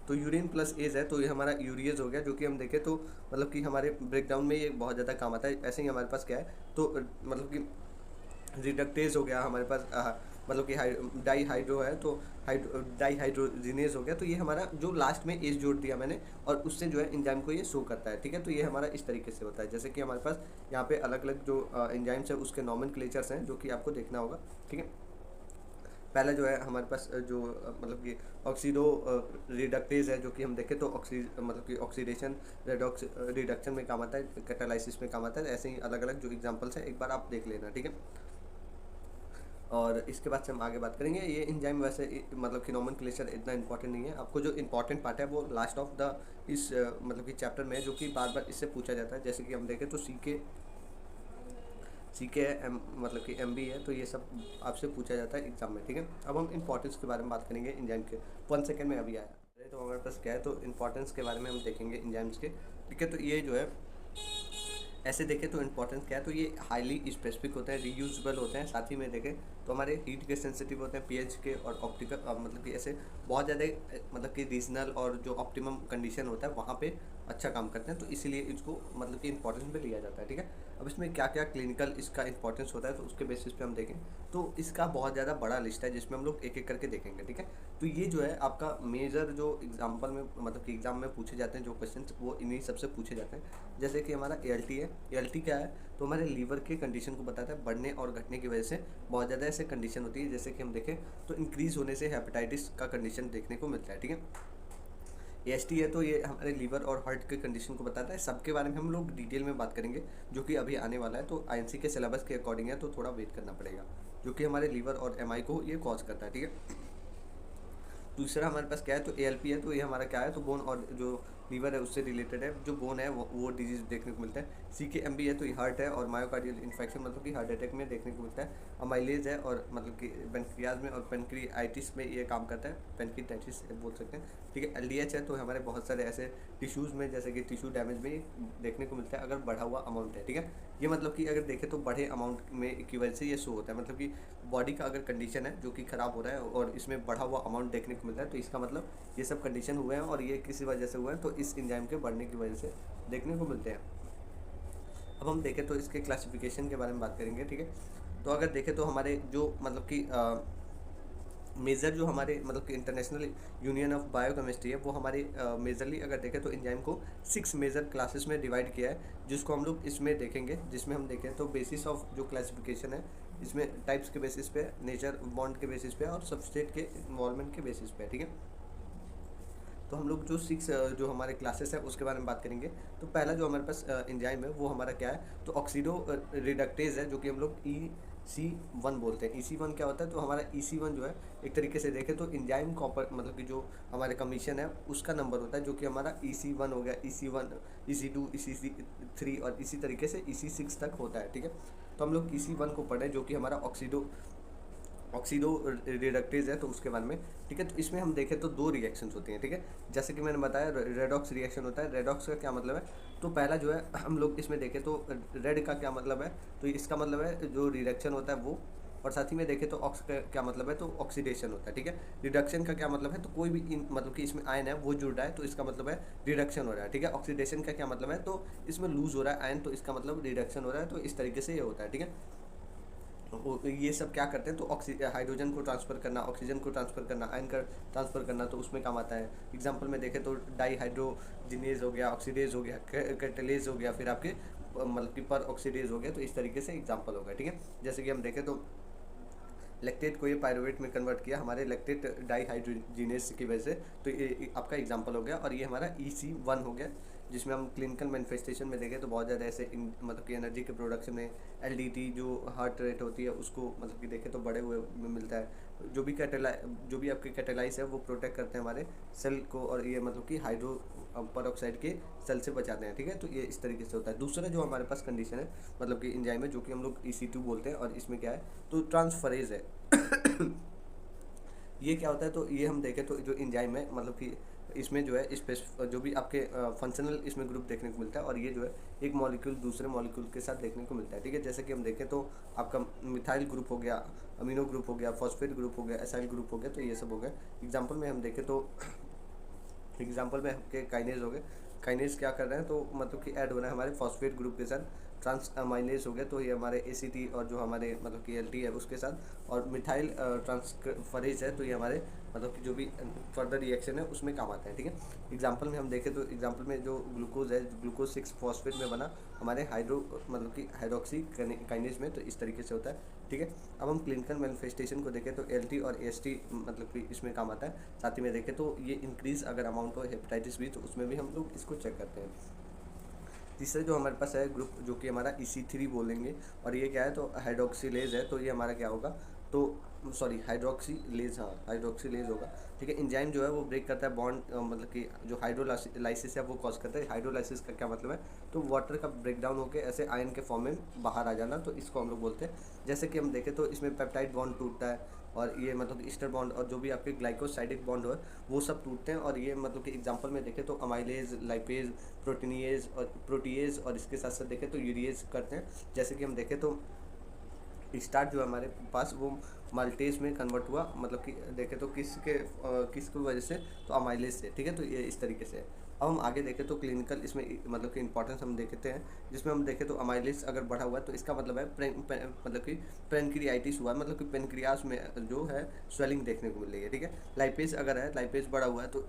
तो यूरिन प्लस एज है तो ये हमारा यूरिएज हो गया, जो कि हम देखें तो मतलब कि हमारे ब्रेकडाउन में ये बहुत ज़्यादा काम आता है। ऐसे ही हमारे पास क्या है, तो मतलब कि रिडक्टेज हो गया हमारे पास, मतलब कि डाई हाइड्रो है तो डाई हाइड्रोजिनेज हो गया, तो ये हमारा जो लास्ट में एज जोड़ दिया मैंने और उससे जो है एंजाइम को ये शो करता है। ठीक है, तो ये हमारा इस तरीके से होता है। जैसे कि हमारे पास यहाँ पे अलग अलग जो एंजाइम्स है उसके नॉमेनक्लेचर्स हैं जो कि आपको देखना होगा। ठीक है, पहला जो है हमारे पास जो मतलब कि ऑक्सीडो रिडक्टेज है, जो कि हम देखें तो मतलब कि ऑक्सीडेशन रेडॉक्स रिडक्शन में काम आता है, कैटालाइसिस में काम आता है। ऐसे ही अलग अलग जो एग्जांपल्स हैं एक बार आप देख लेना। ठीक है, और इसके बाद से हम आगे बात करेंगे। ये एंजाइम वैसे मतलब कि नॉमेनक्लेचर इतना इंपॉर्टेंट नहीं है, आपको जो इंपॉर्टेंट पार्ट है वो लास्ट ऑफ द इस मतलब कि चैप्टर में है, जो कि बार बार इससे पूछा जाता है। जैसे कि हम देखें तो सी के एम मतलब कि एम बी है, तो ये सब आपसे पूछा जाता है एग्जाम में। ठीक है, अब हम इंपॉर्टेंस के बारे में बात करेंगे एंजाइम के। 1 सेकेंड में अभी आया, तो हमारे पास क्या है, तो इंपॉर्टेंस के बारे में हम देखेंगे एंजाइम्स के। ठीक है, तो ये जो है ऐसे देखें तो इंपॉर्टेंस क्या है, तो ये हाईली स्पेसिफिक होते हैं, रीयूजेबल होते हैं, साथ ही में देखें तो हमारे हीट के सेंसिटिव होते हैं, पीएच के और ऑप्टिकल मतलब कि ऐसे बहुत ज़्यादा मतलब कि रीजनल और जो ऑप्टिमम कंडीशन होता है वहाँ पे अच्छा काम करते हैं, तो इसीलिए इसको मतलब कि इंपॉर्टेंस पे लिया जाता है। ठीक है, अब इसमें क्या क्या क्लिनिकल इसका इंपॉर्टेंस होता है तो उसके बेसिस पे हम देखें तो इसका बहुत ज़्यादा बड़ा लिस्ट है जिसमें हम लोग एक एक करके देखेंगे। ठीक है, तो ये जो है आपका मेजर जो एग्जाम्पल में मतलब कि एग्जाम में पूछे जाते हैं जो क्वेश्चन वो इन्हीं सबसे पूछे जाते हैं। जैसे कि हमारा ALT है, ALT क्या है, तो हमारे लीवर के कंडीशन को बताता है, बढ़ने और घटने की वजह से बहुत ज़्यादा ऐसे कंडीशन होती है। जैसे कि हम देखें तो इंक्रीज़ होने से हेपेटाइटिस का कंडीशन देखने को मिलता है। ठीक है, AST है तो ये हमारे लीवर और हार्ट के कंडीशन को बताता है। सबके बारे में हम लोग डिटेल में बात करेंगे जो कि अभी आने वाला है, तो INC के सिलेबस के अकॉर्डिंग है तो थोड़ा वेट करना पड़ेगा, जो कि हमारे लीवर और MI को ये कॉज करता है। ठीक है, दूसरा हमारे पास क्या है, तो ALP है, तो ये हमारा क्या है, तो बोन और जो लीवर है उससे रिलेटेड है, जो बोन है वो डिजीज देखने को मिलता है। CKMB है तो ये हार्ट है और मायोकार्डियल इन्फेक्शन मतलब कि हार्ट अटैक में देखने को मिलता है। अमाइलेज है और मतलब कि पेनक्रियाज में और पेनक्रियाइटिस में ये काम करता है, पेनक्रियाइटिस बोल सकते हैं। ठीक है, LDH है तो हमारे बहुत सारे ऐसे टिश्यूज़ में जैसे कि टिश्यू डैमेज में देखने को मिलता है अगर बढ़ा हुआ अमाउंट है। ठीक है, ये मतलब कि अगर देखें तो बढ़े अमाउंट में की वजह से ये शो होता है, मतलब कि बॉडी का अगर कंडीशन है जो कि ख़राब हो रहा है और इसमें बढ़ा हुआ अमाउंट देखने को मिलता है, तो इसका मतलब ये सब कंडीशन हुए हैं और ये किसी वजह से हुए हैं, तो इस एंजाइम के बढ़ने की वजह से देखने को मिलते हैं। अब हम देखें तो इसके क्लासिफिकेशन के बारे में बात करेंगे। ठीक है, तो अगर देखें तो हमारे जो मतलब कि मेजर जो हमारे मतलब कि इंटरनेशनल यूनियन ऑफ बायोकेमिस्ट्री है वो हमारे मेजरली अगर देखें तो एंजाइम को 6 मेजर क्लासेस में डिवाइड किया है, जिसको हम लोग इसमें देखेंगे। जिसमें हम देखें तो बेसिस ऑफ जो क्लासिफिकेशन है इसमें टाइप्स के बेसिस पे, नेचर बॉन्ड के बेसिस पे और सबस्ट्रेट के इन्वॉल्वमेंट के बेसिस पे। ठीक है, तो हम लोग जो 6 जो हमारे क्लासेस है उसके बारे में बात करेंगे। तो पहला जो हमारे पास एंजाइम है वो हमारा क्या है, तो ऑक्सीडो रिडक्टेज है, जो कि हम लोग EC1 बोलते हैं। EC1 क्या होता है, तो हमारा EC1 जो है एक तरीके से देखें तो एंजाइम कॉपर मतलब कि जो हमारे कमीशन है उसका नंबर होता है, जो कि हमारा EC1 हो गया, EC1, EC2, EC3 और इसी तरीके से EC6 तक होता है, ठीक है। तो हम लोग EC1 को पढ़ें जो कि हमारा ऑक्सीडो रिडक्टेज है, तो उसके बारे में, ठीक है। तो इसमें हम देखें तो दो रिएक्शंस होती हैं, ठीक है। जैसे कि मैंने बताया रेडॉक्स रिएक्शन होता है। रेडॉक्स का क्या मतलब है, तो पहला जो है हम लोग इसमें देखें तो रेड का क्या मतलब है, तो इसका मतलब है जो रिडक्शन होता है वो, और साथ ही में देखें तो ऑक्स का क्या मतलब है, तो ऑक्सीडेशन होता है, ठीक है। रिडक्शन का क्या मतलब है, तो कोई भी मतलब कि इसमें आयन है वो जुड़ रहा है तो इसका मतलब है रिडक्शन हो रहा है, ठीक है। ऑक्सीडेशन का क्या मतलब है, तो इसमें लूज हो रहा है आयन तो इसका मतलब रिडक्शन हो रहा है, तो इस तरीके से ये होता है, ठीक है। ये सब क्या करते हैं, तो हाइड्रोजन को ट्रांसफ़र करना, ऑक्सीजन को ट्रांसफ़र करना, आयन का ट्रांसफ़र करना, तो उसमें काम आता है। एग्जांपल में देखें तो डाईहाइड्रोजिनेज हो गया, ऑक्सीडेज हो गया, कैटलेज हो गया, फिर आपके मतलब कि पर ऑक्सीडेज हो गया, तो इस तरीके से एग्जाम्पल होगा, ठीक है। जैसे कि हम देखें तो लैक्टेट को ये पायरुवेट में कन्वर्ट किया हमारे लैक्टेट डाईहाइड्रोजिनेज की वजह से, तो ये आपका एग्जांपल हो गया। और ये हमारा EC1 हो गया, जिसमें हम क्लिनिकल मैनिफेस्टेशन में देखें तो बहुत ज़्यादा ऐसे मतलब कि एनर्जी के प्रोडक्शन में LDT जो हार्ट रेट होती है उसको मतलब कि देखें तो बड़े हुए में मिलता है। जो भी आपके कैटेलाइज है वो प्रोटेक्ट करते हैं हमारे सेल को, और ये मतलब कि हाइड्रो पर ऑक्साइड के सेल से बचाते हैं, ठीक है। तो ये इस तरीके से होता है। दूसरा जो हमारे पास कंडीशन है मतलब कि एंजाइम है, जो कि हम लोग EC2 बोलते हैं, और इसमें क्या है, तो ट्रांसफरेज है। ये क्या होता है, तो ये हम देखें तो जो एंजाइम है मतलब कि इसमें जो है जो भी आपके फंक्शनल इसमें ग्रुप देखने को मिलता है, और ये जो है एक मॉलिक्यूल दूसरे मॉलिक्यूल के साथ देखने को मिलता है, ठीक है। जैसे कि हम देखें तो आपका मिथाइल ग्रुप हो गया, अमीनो ग्रुप हो गया, फॉस्फेट ग्रुप हो गया, एसाइल ग्रुप हो गया, तो ये सब हो गया। एग्जाम्पल में हम देखें तो एग्जाम्पल में आपके काइनेज हो गए। काइनेज क्या कर रहे हैं, तो मतलब कि ऐड हो रहा है हमारे फॉस्फेट ग्रुप के साथ। ट्रांस अमाइलेज हो गया, तो ये हमारे ACT और जो हमारे मतलब कि LT है उसके साथ। और मिथाइल ट्रांसफरेज है, तो ये हमारे मतलब कि जो भी फर्दर रिएक्शन है उसमें काम आता है, ठीक है। एग्जाम्पल में हम देखें तो एग्जाम्पल में जो ग्लूकोज है, ग्लूकोज 6 फॉस्फेट में बना हमारे मतलब कि हाइड्रोक्सी काइनेज में, तो इस तरीके से होता है, ठीक है। अब हम क्लिनिकल मैनिफेस्टेशन को देखें तो LT और AST मतलब कि इसमें काम आता है। साथ ही में देखें तो ये इंक्रीज अगर अमाउंट हो हेपेटाइटिस बी, तो उसमें भी हम लोग इसको चेक करते हैं। तीसरा जो हमारे पास है ग्रुप, जो कि हमारा EC3 बोलेंगे, और ये क्या है, तो हाइड्रोक्सीलेज है, तो ये हमारा क्या होगा, तो सॉरी हाइड्रोक्सीलेज, हाँ हाइड्रोक्सीलेज होगा, ठीक है। एंजाइम जो है वो ब्रेक करता है बॉन्ड मतलब कि जो हाइड्रोलाइसिस है वो कॉज करता है। हाइड्रोलाइसिस का क्या मतलब है, तो वाटर का ब्रेकडाउन होकर ऐसे आयन के फॉर्म में बाहर आ जाना, तो इसको हम लोग बोलते हैं। जैसे कि हम देखें तो इसमें पेप्टाइड बॉन्ड टूटता है, और ये मतलब कि ईस्टर बॉन्ड और जो भी आपके ग्लाइकोसाइडिक बॉन्ड हो वो सब टूटते हैं। और ये मतलब कि एग्जांपल में देखें तो अमाइलेज, लाइपेज, प्रोटीएज और इसके साथ साथ देखें तो यूरिएज करते हैं। जैसे कि हम देखें तो स्टार्ट जो हमारे पास वो माल्टेज में कन्वर्ट हुआ, मतलब कि देखें तो किसकी वजह से, तो अमाइलेज से, ठीक है। तो ये इस तरीके से है। अब हम आगे देखें तो क्लिनिकल इसमें मतलब कि इंपॉर्टेंस हम देखते हैं, जिसमें हम देखें तो अमाइलेज अगर बढ़ा हुआ है तो इसका मतलब है मतलब कि पेनक्रियाइटिस हुआ है, मतलब कि पेनक्रियास में जो है स्वेलिंग देखने को मिल रही है, ठीक है। लाइपेज अगर है, लाइपेज बढ़ा हुआ है तो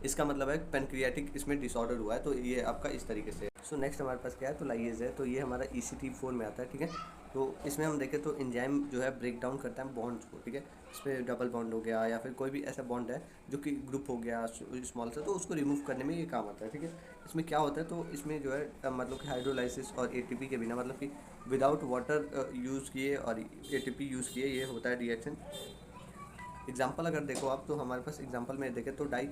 इसका मतलब है पेनक्रियाटिक इसमें डिसऑर्डर हुआ है, तो ये आपका इस तरीके से। सो नेक्स्ट हमारे पास क्या है, तो लाइएज है, तो ये हमारा ECT4 में आता है, ठीक है। तो इसमें हम देखें तो एंजाइम जो है ब्रेक डाउन करता है बॉन्ड्स को, ठीक है। इसमें डबल बॉन्ड हो गया या फिर कोई भी ऐसा बॉन्ड है जो कि ग्रुप हो गया स्मॉल सा, तो उसको रिमूव करने में ये काम आता है, ठीक है। इसमें क्या होता है, तो इसमें जो है मतलब कि हाइड्रोलाइसिस और ATP के बिना मतलब कि विदाउट वाटर यूज़ किए और ATP यूज़ किए ये होता है रिएक्शन। एग्जाम्पल अगर देखो आप, तो हमारे पास एग्जाम्पल में देखें तो डाई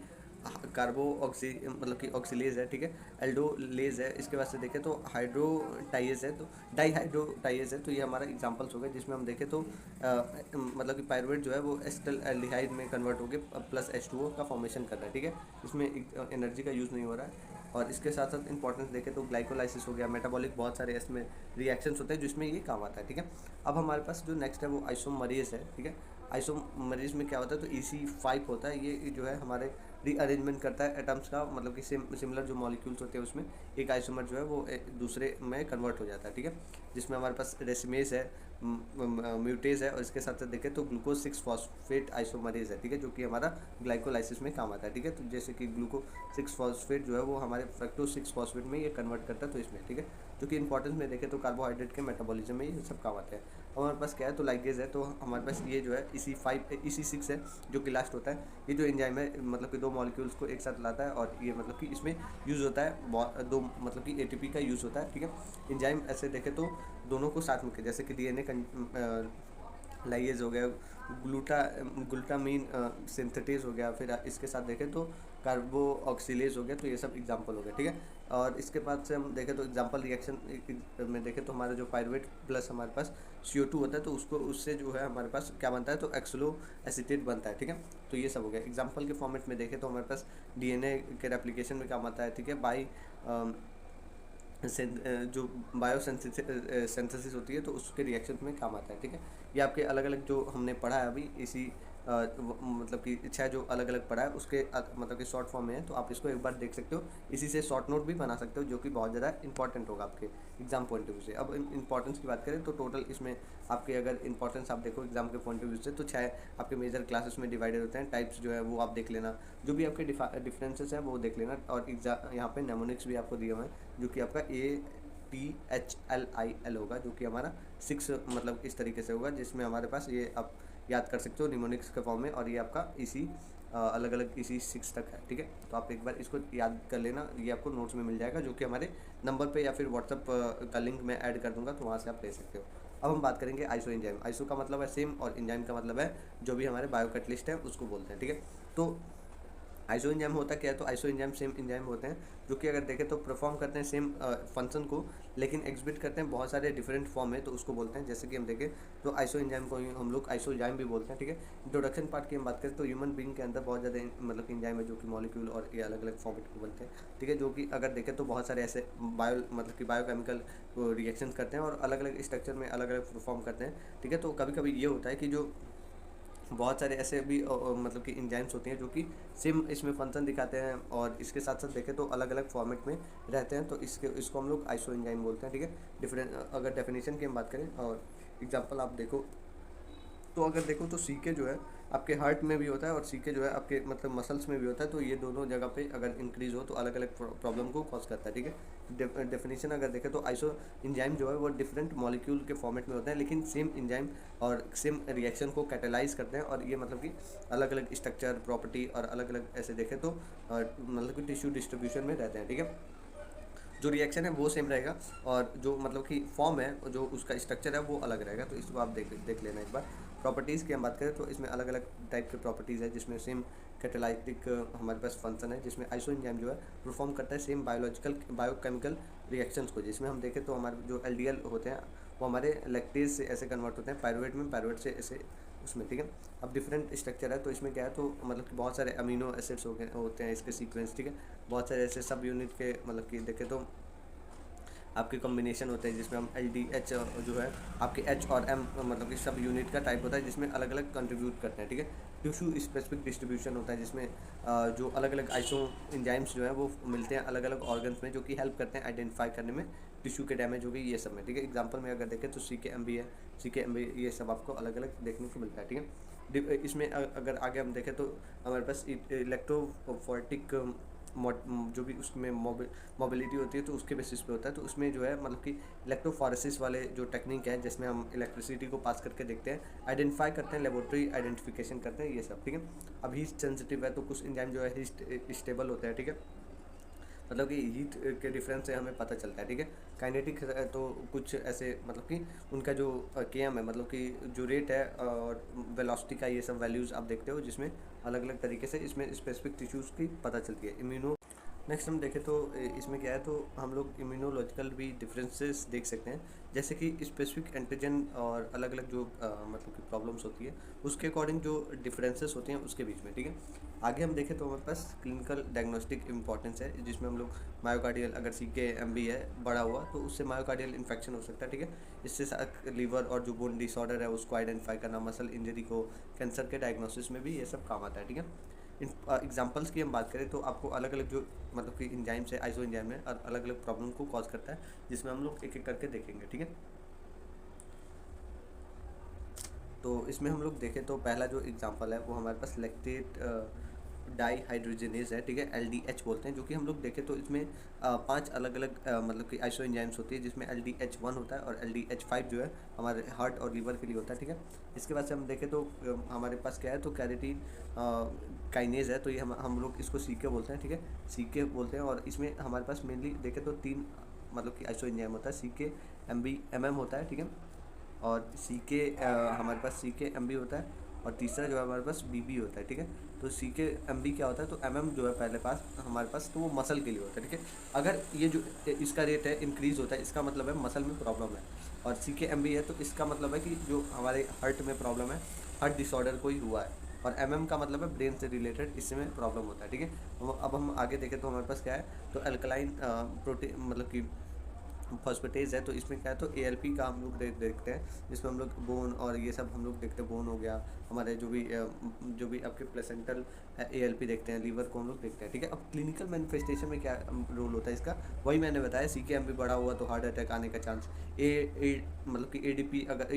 कार्बो ऑक्सी मतलब कि ऑक्सीलेज है, ठीक है। एल्डोलेज है, इसके बाद से देखें तो हाइड्रोटाइज है, तो डाईहाइड्रोटाइज है, तो ये हमारा एग्जांपल्स हो गए। जिसमें हम देखें तो मतलब कि पायरुवेट जो है वो एसिटल एल्डिहाइड में कन्वर्ट होकर प्लस H2O का फॉर्मेशन कर रहा है, ठीक है। इसमें एनर्जी का यूज़ नहीं हो रहा है। और इसके साथ साथ इंपॉर्टेंस देखें तो ग्लाइकोलाइसिस हो गया, मेटाबॉलिक बहुत सारे इसमें रिएक्शंस होते हैं जिसमें ये काम आता है, ठीक है। अब हमारे पास जो नेक्स्ट है वो आइसोमरेज है, ठीक है। आइसोमरेज में क्या होता है, तो EC5 होता है, ये जो है हमारे रीअरेंजमेंट करता है एटम्स का, मतलब कि सिमिलर जो मॉलिक्यूल्स होते हैं उसमें एक आइसोमर जो है वो दूसरे में कन्वर्ट हो जाता है, ठीक है। जिसमें हमारे पास रेसिमेज है, म्यूटेज है, और इसके साथ साथ देखें तो ग्लूकोज 6 फॉस्फेट आइसोमरेज है, ठीक है, जो कि हमारा ग्लाइकोलाइसिस में काम आता है, ठीक है। तो जैसे कि ग्लूको 6 फॉस्फेट जो है वो हमारे फ्रक्टोज 6 फॉस्फेट में ये कन्वर्ट करता है, तो इसमें, ठीक है। जो कि इंपॉर्टेंस में देखें तो कार्बोहाइड्रेट के मेटाबॉलिज्म में ये सब काम आते हैं। अब हमारे पास क्या है, तो लाइगेज है, तो हमारे पास ये जो है EC6 है जो कि लास्ट होता है। ये जो एंजाइम है मतलब कि दो मॉलिक्यूल्स को एक साथ लाता है, और ये मतलब कि इसमें यूज़ होता है दो मतलब कि ATP का यूज़ होता है, ठीक है। एंजाइम ऐसे देखें तो दोनों को साथ में, जैसे कि DNA लाइएज हो गया, ग्लूटामीन सिंथेटेज हो गया, फिर इसके साथ देखें तो कार्बो ऑक्सीलेज हो गया, तो ये सब एग्जांपल हो गए, ठीक है। और इसके बाद से हम देखें तो एग्जांपल रिएक्शन में देखें तो हमारा जो पायरुवेट प्लस हमारे पास CO2 होता है, तो उसको उससे जो है हमारे पास क्या बनता है, तो एक्सलो एसीटेट बनता है, ठीक है। तो ये सब हो गया। एग्जाम्पल के फॉर्मेट में देखें तो हमारे पास DNA के रेप्लिकेशन में काम आता है, ठीक है। जो बायोसिंथेसिस होती है तो उसके रिएक्शन में काम आता है, ठीक है। ये आपके अलग अलग जो हमने पढ़ा है अभी इसी मतलब कि 6 जो अलग अलग पढ़ा है उसके मतलब कि शॉर्ट फॉर्म में है, तो आप इसको एक बार देख सकते हो। इसी से शॉर्ट नोट भी बना सकते हो, जो कि बहुत ज़्यादा इंपॉर्टेंट होगा आपके एग्जाम पॉइंट ऑफ व्यू से। अब इंपॉर्टेंस की बात करें तो टोटल इसमें आपके अगर इंपॉर्टेंस आप देखो एग्जाम के पॉइंट ऑफ व्यू से, तो 6 आपके मेजर क्लासेस में डिवाइडेड होते हैं। टाइप्स जो है वो आप देख लेना, जो भी आपके डिफरेंसेस हैं वो देख लेना। और यहाँ पे नेमोनिक्स भी आपको दिए हुए हैं, जो कि आपका ATHLIL होगा, जो कि हमारा 6 मतलब इस तरीके से होगा, जिसमें हमारे पास ये आप याद कर सकते हो निमोनिक्स के फॉर्म में। और ये आपका इसी अलग अलग इसी 6 तक है, ठीक है। तो आप एक बार इसको याद कर लेना, ये आपको नोट्स में मिल जाएगा, जो कि हमारे नंबर पे या फिर व्हाट्सअप का लिंक मैं ऐड कर दूंगा, तो वहाँ से आप ले सकते हो। अब हम बात करेंगे आइसो एंजाइम। आइसो का मतलब है सेम, और एंजाइम का मतलब है जो भी हमारे बायोकैटलिस्ट है उसको बोलते हैं, ठीक है। तो आइसो एंजाइम होता क्या है, तो आइसो एंजाइम सेम एंजाइम होते हैं जो कि अगर देखें तो परफॉर्म करते हैं सेम फंक्शन को, लेकिन एग्जिबिट करते हैं बहुत सारे डिफरेंट फॉर्म में, तो उसको बोलते हैं। जैसे कि हम देखें तो आइसो एंजाइम को हम लोग आइसोजाइम भी बोलते हैं, ठीक है। इंट्रोडक्शन पार्ट की हम बात करें तो ह्यूमन बींग के अंदर बहुत ज़्यादा मतलब एंजाइम है जो कि मॉलिक्यूल और ये अलग अलग फॉर्मेट को बनते हैं, ठीक है। जो कि अगर देखें तो बहुत सारे ऐसे मतलब कि बायोकेमिकल रिएक्शन करते हैं और अलग अलग स्ट्रक्चर में अलग अलग परफॉर्म करते हैं, ठीक है। तो कभी कभी ये होता है कि जो बहुत सारे ऐसे भी मतलब कि एंजाइम्स होती हैं जो कि सेम इसमें फंक्शन दिखाते हैं, और इसके साथ साथ देखें तो अलग अलग फॉर्मेट में रहते हैं, तो इसको हम लोग आइसो एंजाइम बोलते हैं, ठीक है। डिफरेंट अगर डेफिनेशन की हम बात करें और एग्जांपल आप देखो, तो अगर देखो तो सीके जो है आपके हार्ट में भी होता है, और सीके जो है आपके मतलब मसल्स में भी होता है, तो ये दोनों जगह पे अगर इंक्रीज हो तो अलग अलग प्रॉब्लम को कॉज करता है, ठीक है। डेफिनेशन अगर देखें तो आइसो इंजाइम जो है वो डिफरेंट मॉलिक्यूल के फॉर्मेट में होते हैं, लेकिन सेम इंजाइम और सेम रिएक्शन को कैटेलाइज करते हैं, और ये मतलब कि अलग अलग स्ट्रक्चर प्रॉपर्टी और अलग अलग ऐसे देखें तो मतलब कि टिश्यू डिस्ट्रीब्यूशन में रहते हैं, ठीक है। जो रिएक्शन है वो सेम रहेगा, और जो मतलब कि फॉर्म है जो उसका स्ट्रक्चर है वो अलग रहेगा, तो इसको आप देख लेना एक बार। प्रॉपर्टीज़ की हम बात करें तो इसमें अलग अलग टाइप के प्रॉपर्टीज़ है, जिसमें सेम कैटेलाइटिक हमारे पास फंक्शन है, जिसमें आइसो एंजाइम जो है परफॉर्म करता है सेम बायोकेमिकल रिएक्शंस को। जिसमें हम देखें तो हमारे जो LDL होते हैं वो हमारे लैक्टेज से ऐसे कन्वर्ट होते हैं पायरुवेट में, पायरुवेट से ऐसे उसमें, ठीक है। अब डिफरेंट स्ट्रक्चर है, तो इसमें क्या है, तो मतलब कि बहुत सारे अमीनो एसिड्स होते हैं इसके सीक्वेंस, ठीक है। बहुत सारे ऐसे सब यूनिट के मतलब कि देखें तो आपके कॉम्बिनेशन होते हैं, जिसमें हम LDH जो है आपके H और M मतलब कि सब यूनिट का टाइप होता है, जिसमें अलग अलग कंट्रीब्यूट करते हैं, ठीक है। टिश्यू स्पेसिफिक डिस्ट्रीब्यूशन होता है, जिसमें जो अलग अलग आइसो एंजाइम्स जो है वो मिलते हैं अलग अलग ऑर्गन्स में, जो कि हेल्प करते हैं आइडेंटिफाई करने में टिश्यू के डैमेज हो गई ये सब में, ठीक है। एग्जाम्पल में अगर देखें तो CKMB है, CKMB ये सब आपको अलग अलग देखने को मिलता है, ठीक है। इसमें अगर आगे हम देखें तो हमारे पास इलेक्ट्रोफोरेटिक जो भी उसमें मोबिलिटी होती है तो उसके बेसिस पे होता है, तो उसमें जो है मतलब कि इलेक्ट्रोफोरेसिस वाले जो टेक्निक है, जिसमें हम इलेक्ट्रिसिटी को पास करके देखते हैं, आइडेंटिफाई करते हैं, लेबोरेटरी आइडेंटिफिकेशन करते हैं, ये सब, ठीक है। अब हीट सेंसिटिव है, तो कुछ एंजाइम जो है हीट स्टेबल होते हैं, ठीक है। मतलब कि हीट के डिफरेंस से हमें पता चलता है, ठीक है। काइनेटिक तो कुछ ऐसे मतलब कि उनका जो KM है मतलब कि जो रेट है और वेलोसिटी का ये सब वैल्यूज़ आप देखते हो, जिसमें अलग अलग तरीके से इसमें स्पेसिफिक टिश्यूज़ की पता चलती है। इम्यूनो नेक्स्ट हम देखें तो इसमें क्या है, तो हम लोग इम्यूनोलॉजिकल भी डिफरेंसेस देख सकते हैं, जैसे कि स्पेसिफिक एंटीजन और अलग अलग जो मतलब कि प्रॉब्लम्स होती है उसके अकॉर्डिंग जो डिफरेंसेस होती हैं उसके बीच में, ठीक है। आगे हम देखें तो हमारे पास क्लिनिकल डायग्नोस्टिक इंपॉर्टेंस है, जिसमें हम लोग मायोकार्डियल अगर CKMB है बढ़ा हुआ तो उससे मायोकार्डियल इन्फेक्शन हो सकता है, ठीक है। इससे साथ लीवर और जो बोन डिसऑर्डर है उसको आइडेंटिफाई करना, मसल इंजरी को, कैंसर के डायग्नोसिस में भी ये सब काम आता है, ठीक है। इन एग्जांपल्स की हम बात करें तो आपको अलग अलग जो मतलब कि एंजाइम्स है आइसो एंजाइम है और अलग अलग प्रॉब्लम को कॉज करता है, जिसमें हम लोग एक एक करके देखेंगे, ठीक है। तो इसमें हम लोग देखें तो पहला जो एग्जांपल है वो हमारे पास लैक्टेट डाई हाइड्रोजनेज है, ठीक है, LDH बोलते हैं, जो कि हम लोग देखें तो इसमें 5 अलग अलग मतलब कि आइसो एंजाइम्स होती है, जिसमें LDH1 होता है और LDH5 जो है हमारे हार्ट और लीवर के लिए होता है, ठीक है। इसके बाद से हम देखें तो हमारे पास क्या है, तो कैरेटीन काइनेज है, तो ये हम लोग इसको सीके बोलते हैं, ठीक है, सीके बोलते हैं। और इसमें हमारे पास मेनली देखें तो 3 मतलब कि आइसो एंजाइम होता है, CK MB होता है, ठीक है, और CK हमारे पास CK MB होता है, और तीसरा जो है हमारे पास BB होता है, ठीक है। तो CK MB क्या होता है, तो MM जो है पहले पास हमारे पास, तो वो मसल के लिए होता है, ठीक है। अगर ये जो इसका रेट है इंक्रीज़ होता है, इसका मतलब है मसल में प्रॉब्लम है। और CK MB है तो इसका मतलब है कि जो हमारे हार्ट में प्रॉब्लम है, हार्ट डिसऑर्डर कोई हुआ है। और MM का मतलब है ब्रेन से रिलेटेड, इसमें प्रॉब्लम होता है, ठीक है। अब हम आगे देखें तो हमारे पास क्या है, तो अल्कलाइन प्रोटीन मतलब कि फॉस्फेटेज है, तो इसमें क्या है, तो ALP का हम लोग देखते हैं, जिसमें हम लोग बोन और ये सब हम लोग देखते हैं, बोन हो गया हमारे जो भी आपके प्लेसेंटल ALP देखते हैं, लीवर को हम लोग देखते हैं, ठीक है। अब क्लिनिकल मैनिफेस्टेशन में क्या रोल होता है इसका, वही मैंने बताया, CK MB बढ़ा हुआ तो हार्ट अटैक आने का चांस, मतलब कि ADP अगर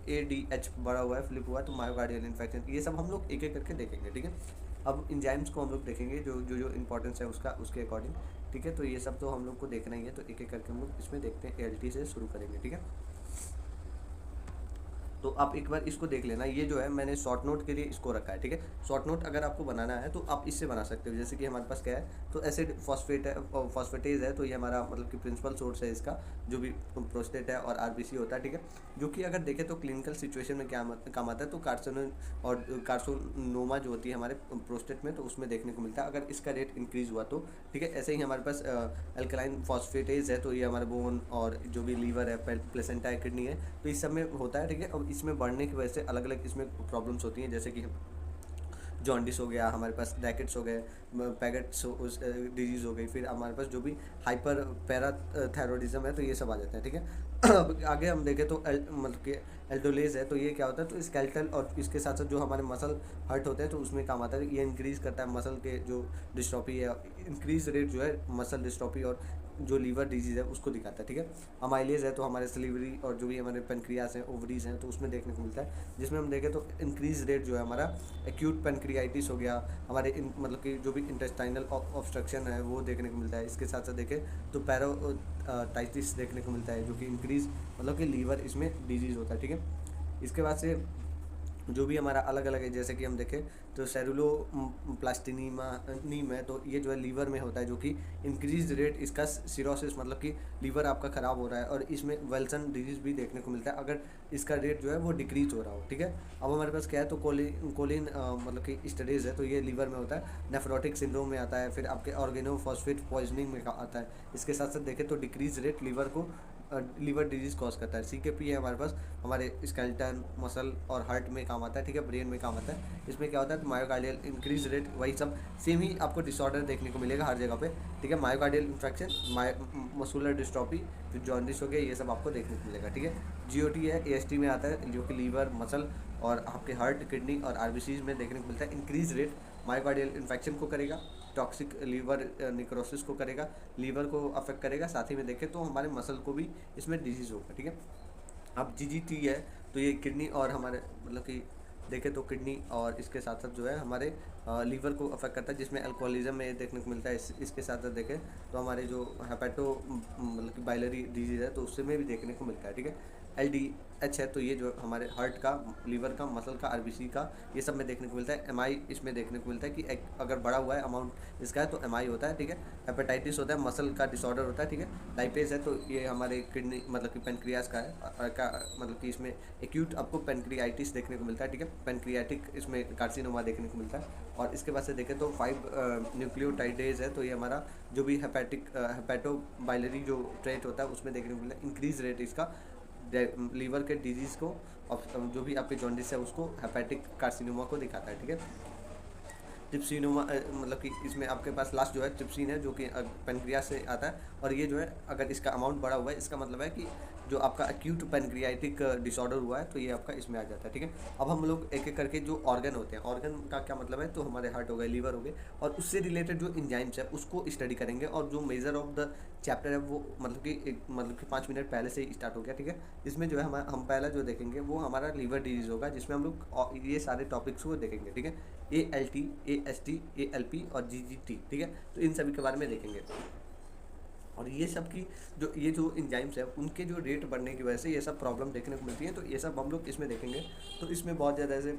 ADH बढ़ा हुआ है, फ्लिप हुआ है, तो मायोकार्डियल इन्फेक्शन, ये सब हम लोग एक एक करके देखेंगे, ठीक है। अब इंजाइम्स को हम लोग देखेंगे जो इंपॉर्टेंस है उसके अकॉर्डिंग, ठीक है। तो ये सब तो हम लोग को देखना ही है, तो एक एक करके हम लोग इसमें देखते हैं, ALT से शुरू करेंगे, ठीक है। तो आप एक बार इसको देख लेना, ये जो है मैंने शॉर्ट नोट के लिए इसको रखा है, ठीक है। शॉर्ट नोट अगर आपको बनाना है तो आप इससे बना सकते हो, जैसे कि हमारे पास क्या है, तो एसिड फॉस्फेटेज है, तो ये हमारा मतलब कि प्रिंसिपल सोर्स है इसका, जो भी प्रोस्टेट है और RBC होता है, ठीक है। जो कि अगर देखें तो क्लिनिकल सिचुएशन में क्या काम आता है, तो कार्सिनोमा जो होती है हमारे प्रोस्टेट में, तो उसमें देखने को मिलता है अगर इसका रेट इंक्रीज़ हुआ तो, ठीक है। ऐसे ही हमारे पास अल्कलाइन फॉस्फेटेज है, तो ये हमारे बोन और जो भी लीवर है, प्लेसेंटा है, किडनी है, तो इस सब में होता है, ठीक है। अब इसमें बढ़ने की वजह से अलग अलग इसमें प्रॉब्लम्स होती हैं, जैसे कि जॉन्डिस हो गया, हमारे पास ड्रैकेट्स हो गए, पैगेट्स डिजीज़ हो गई, फिर हमारे पास जो भी हाइपर पैराथायरॉयडिज्म है, तो ये सब आ जाते हैं, ठीक है। अब आगे हम देखें तो मतलब कि एल्डोलेज है, तो ये क्या होता है, तो स्केलेटल और इसके साथ साथ जो हमारे मसल हर्ट होते हैं, तो उसमें काम आता है, ये इंक्रीज़ करता है मसल के जो डिस्ट्रॉफी है, इंक्रीज रेट जो है मसल डिस्ट्रॉफी और जो लीवर डिजीज़ है उसको दिखाता है, ठीक है। अमाइलेज है, तो हमारे सलीवरी और जो भी हमारे पेनक्रियास हैं, ओवरीज हैं, तो उसमें देखने को मिलता है, जिसमें हम देखें तो इंक्रीज रेट जो है हमारा एक्यूट पेनक्रियाइटिस हो गया, हमारे मतलब कि जो भी इंटेस्टाइनल ऑब्स्ट्रक्शन है वो देखने को मिलता है। इसके साथ साथ देखें तो पैरोटाइटिस देखने को मिलता है, जो कि इंक्रीज मतलब कि लीवर इसमें डिजीज़ होता है, ठीक है। इसके बाद से जो भी हमारा अलग अलग है, जैसे कि हम देखें तो सेरुलो प्लास्टिनीम है, तो ये जो है लीवर में होता है, जो कि इंक्रीज रेट इसका सिरोसिस मतलब कि लीवर आपका ख़राब हो रहा है, और इसमें वेल्सन डिजीज़ भी देखने को मिलता है अगर इसका रेट जो है वो डिक्रीज हो रहा हो, ठीक है। अब हमारे पास क्या है, तो कोलिन मतलब कि स्टडीज़ है, तो ये लीवर में होता है, नेफ्रोटिक सिंड्रोम में आता है, फिर आपके ऑर्गेनोफॉस्फेट पॉइजनिंग में आता है। इसके साथ साथ देखें तो decrease rate liver disease cause करता है। CKP है हमारे पास, हमारे स्केलेटन, मसल और हार्ट में काम आता है, ठीक है, ब्रेन में काम आता है। इसमें क्या होता है, तो मायोकार्डियल इंक्रीज रेट, वही सब सेम ही आपको डिसऑर्डर देखने को मिलेगा हर जगह पे, ठीक है। मायोकार्डियल इन्फेक्शन, मस्कुलर डिस्ट्रॉफी, फिर जॉन्डिस हो गया, ये सब आपको देखने को मिलेगा, ठीक है। GOT है, AST में आता है, जो कि लीवर, मसल और आपके हार्ट, किडनी और RBCs में देखने को मिलता है। इंक्रीज रेट मायोकार्डियल इन्फेक्शन को करेगा, टॉक्सिक लीवर निक्रोसिस को करेगा, लीवर को अफेक्ट करेगा, साथ ही में देखें तो हमारे मसल को भी इसमें डिजीज़ होगा, ठीक है। अब GGT है, तो ये किडनी और हमारे मतलब कि देखें तो किडनी और इसके साथ साथ जो है हमारे लीवर को अफेक्ट करता है, जिसमें अल्कोहलिज्म में देखने को मिलता है। इसके साथ साथ देखें तो हमारे जो हेपेटो मतलब कि बाइलरी डिजीज़ है, तो उससे में भी देखने को मिलता है, ठीक है। LDH है, तो ये जो हमारे हार्ट का, लीवर का, मसल का, RBC का, ये सब में देखने को मिलता है। MI इसमें देखने को मिलता है कि अगर बढ़ा हुआ है अमाउंट इसका है तो MI होता है, ठीक है। हेपेटाइटिस होता है, मसल का डिसऑर्डर होता है, ठीक है। लाइपेज है, तो ये हमारे किडनी मतलब कि पेनक्रियास का है, मतलब कि इसमें एक्यूट आपको पेनक्रियाइटिस देखने को मिलता है, ठीक है। पेनक्रियाटिक इसमें कार्सिनोमा देखने को मिलता है। और इसके बाद से देखें तो 5 न्यूक्लियोटाइडेज है, तो ये हमारा जो भी हेपेटो बाइलरी जो ट्रेट होता है उसमें देखने को मिलता है। इंक्रीज रेट इसका लीवर के डिजीज़ को और जो भी आपके जॉन्डिस है उसको हेपेटिक कार्सिनोमा को दिखाता है, ठीक है। ट्रिप्सिनोमा मतलब कि इसमें आपके पास लास्ट जो है ट्रिप्सिन है, जो कि पेनक्रियास से आता है, और ये जो है अगर इसका अमाउंट बढ़ा हुआ है, इसका मतलब है कि जो आपका एक्यूट पैनक्रियाटिक डिसऑर्डर हुआ है तो ये आपका इसमें आ जाता है, ठीक है। अब हम लोग एक एक करके जो ऑर्गन होते हैं, ऑर्गन का क्या मतलब है, तो हमारे हार्ट हो गए, लीवर हो गए, और उससे रिलेटेड जो इंजाइम्स है उसको स्टडी करेंगे। और जो मेजर ऑफ द चैप्टर है वो मतलब कि 5 मिनट पहले से ही स्टार्ट हो गया, ठीक है। इसमें जो है हम पहला जो देखेंगे वो हमारा लीवर डिजीज़ होगा, जिसमें हम लोग ये सारे टॉपिक्स को देखेंगे, ठीक है। ALT, AST, ALP और GGT, ठीक है। तो इन सभी के बारे में देखेंगे। और ये सब की जो इंजाइम्स है उनके जो रेट बढ़ने की वजह से ये सब प्रॉब्लम देखने को मिलती है, तो ये सब हम लोग इसमें देखेंगे। तो इसमें बहुत ज़्यादा ऐसे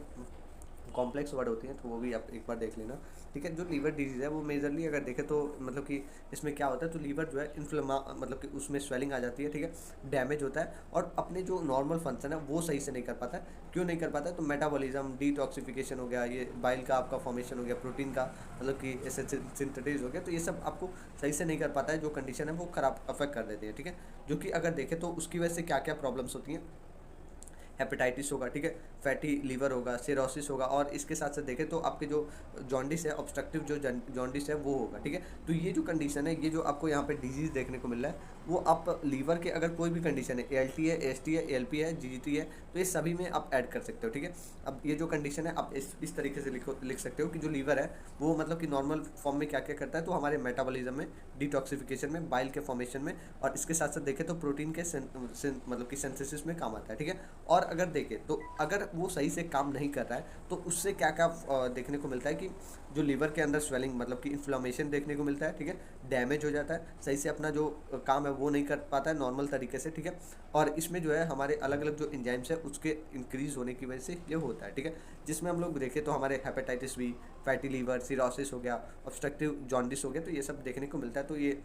कॉम्प्लेक्स वर्ड होती हैं, तो वो भी आप एक बार देख लेना, ठीक है। जो लीवर डिजीज़ है वो मेजरली अगर देखें तो मतलब कि इसमें क्या होता है, तो लीवर जो है मतलब कि उसमें स्वेलिंग आ जाती है, ठीक है, डैमेज होता है और अपने जो नॉर्मल फंक्शन है वो सही से नहीं कर पाता है। क्यों नहीं कर पाता है, तो मेटाबॉलिज्म, डिटॉक्सिफिकेशन हो गया, ये बाइल का आपका फॉर्मेशन हो गया, प्रोटीन का मतलब कि ऐसे सिंथेटाइज हो गया, तो ये सब आपको सही से नहीं कर पाता है। जो कंडीशन है वो खराब अफेक्ट कर देती है, ठीक है। जो कि अगर देखें तो उसकी वजह से क्या क्या प्रॉब्लम्स होती हैं, हेपेटाइटिस होगा, ठीक है, फैटी लीवर होगा, सिरोसिस होगा, और इसके साथ साथ देखें तो आपके जो जॉन्डिस है, ऑब्स्ट्रक्टिव जो जॉन्डिस है वो होगा, ठीक है। तो ये जो कंडीशन है, ये जो आपको यहाँ पे डिजीज़ देखने को मिल रहा है, वो आप लीवर के अगर कोई भी कंडीशन है, ALT है, AST है, ALP है, GGT है, तो ये सभी में आप ऐड कर सकते हो, ठीक है। अब ये जो कंडीशन है आप इस तरीके से लिख सकते हो कि जो लीवर है वो मतलब कि नॉर्मल फॉर्म में क्या क्या करता है, तो हमारे मेटाबॉलिज्म में, डिटॉक्सिफिकेशन में, बाइल के फॉर्मेशन में, और इसके साथ साथ देखें तो प्रोटीन के मतलब कि सिंथेसिस में काम आता है, ठीक है। और अगर देखें तो अगर वो सही से काम नहीं कर रहा है तो उससे क्या क्या देखने को मिलता है कि जो लीवर के अंदर स्वेलिंग मतलब कि इन्फ्लामेशन देखने को मिलता है, ठीक है, डैमेज हो जाता है, सही से अपना जो काम है वो नहीं कर पाता है नॉर्मल तरीके से, ठीक है। और इसमें जो है हमारे अलग अलग जो एंजाइम्स है उसके इंक्रीज होने की वजह से ये होता है, ठीक है। जिसमें हम लोग देखें तो हमारे hepatitis B, fatty liver, cirrhosis हो गया, ऑब्स्ट्रक्टिव जॉन्डिस हो गया, तो ये सब देखने को मिलता है। तो ये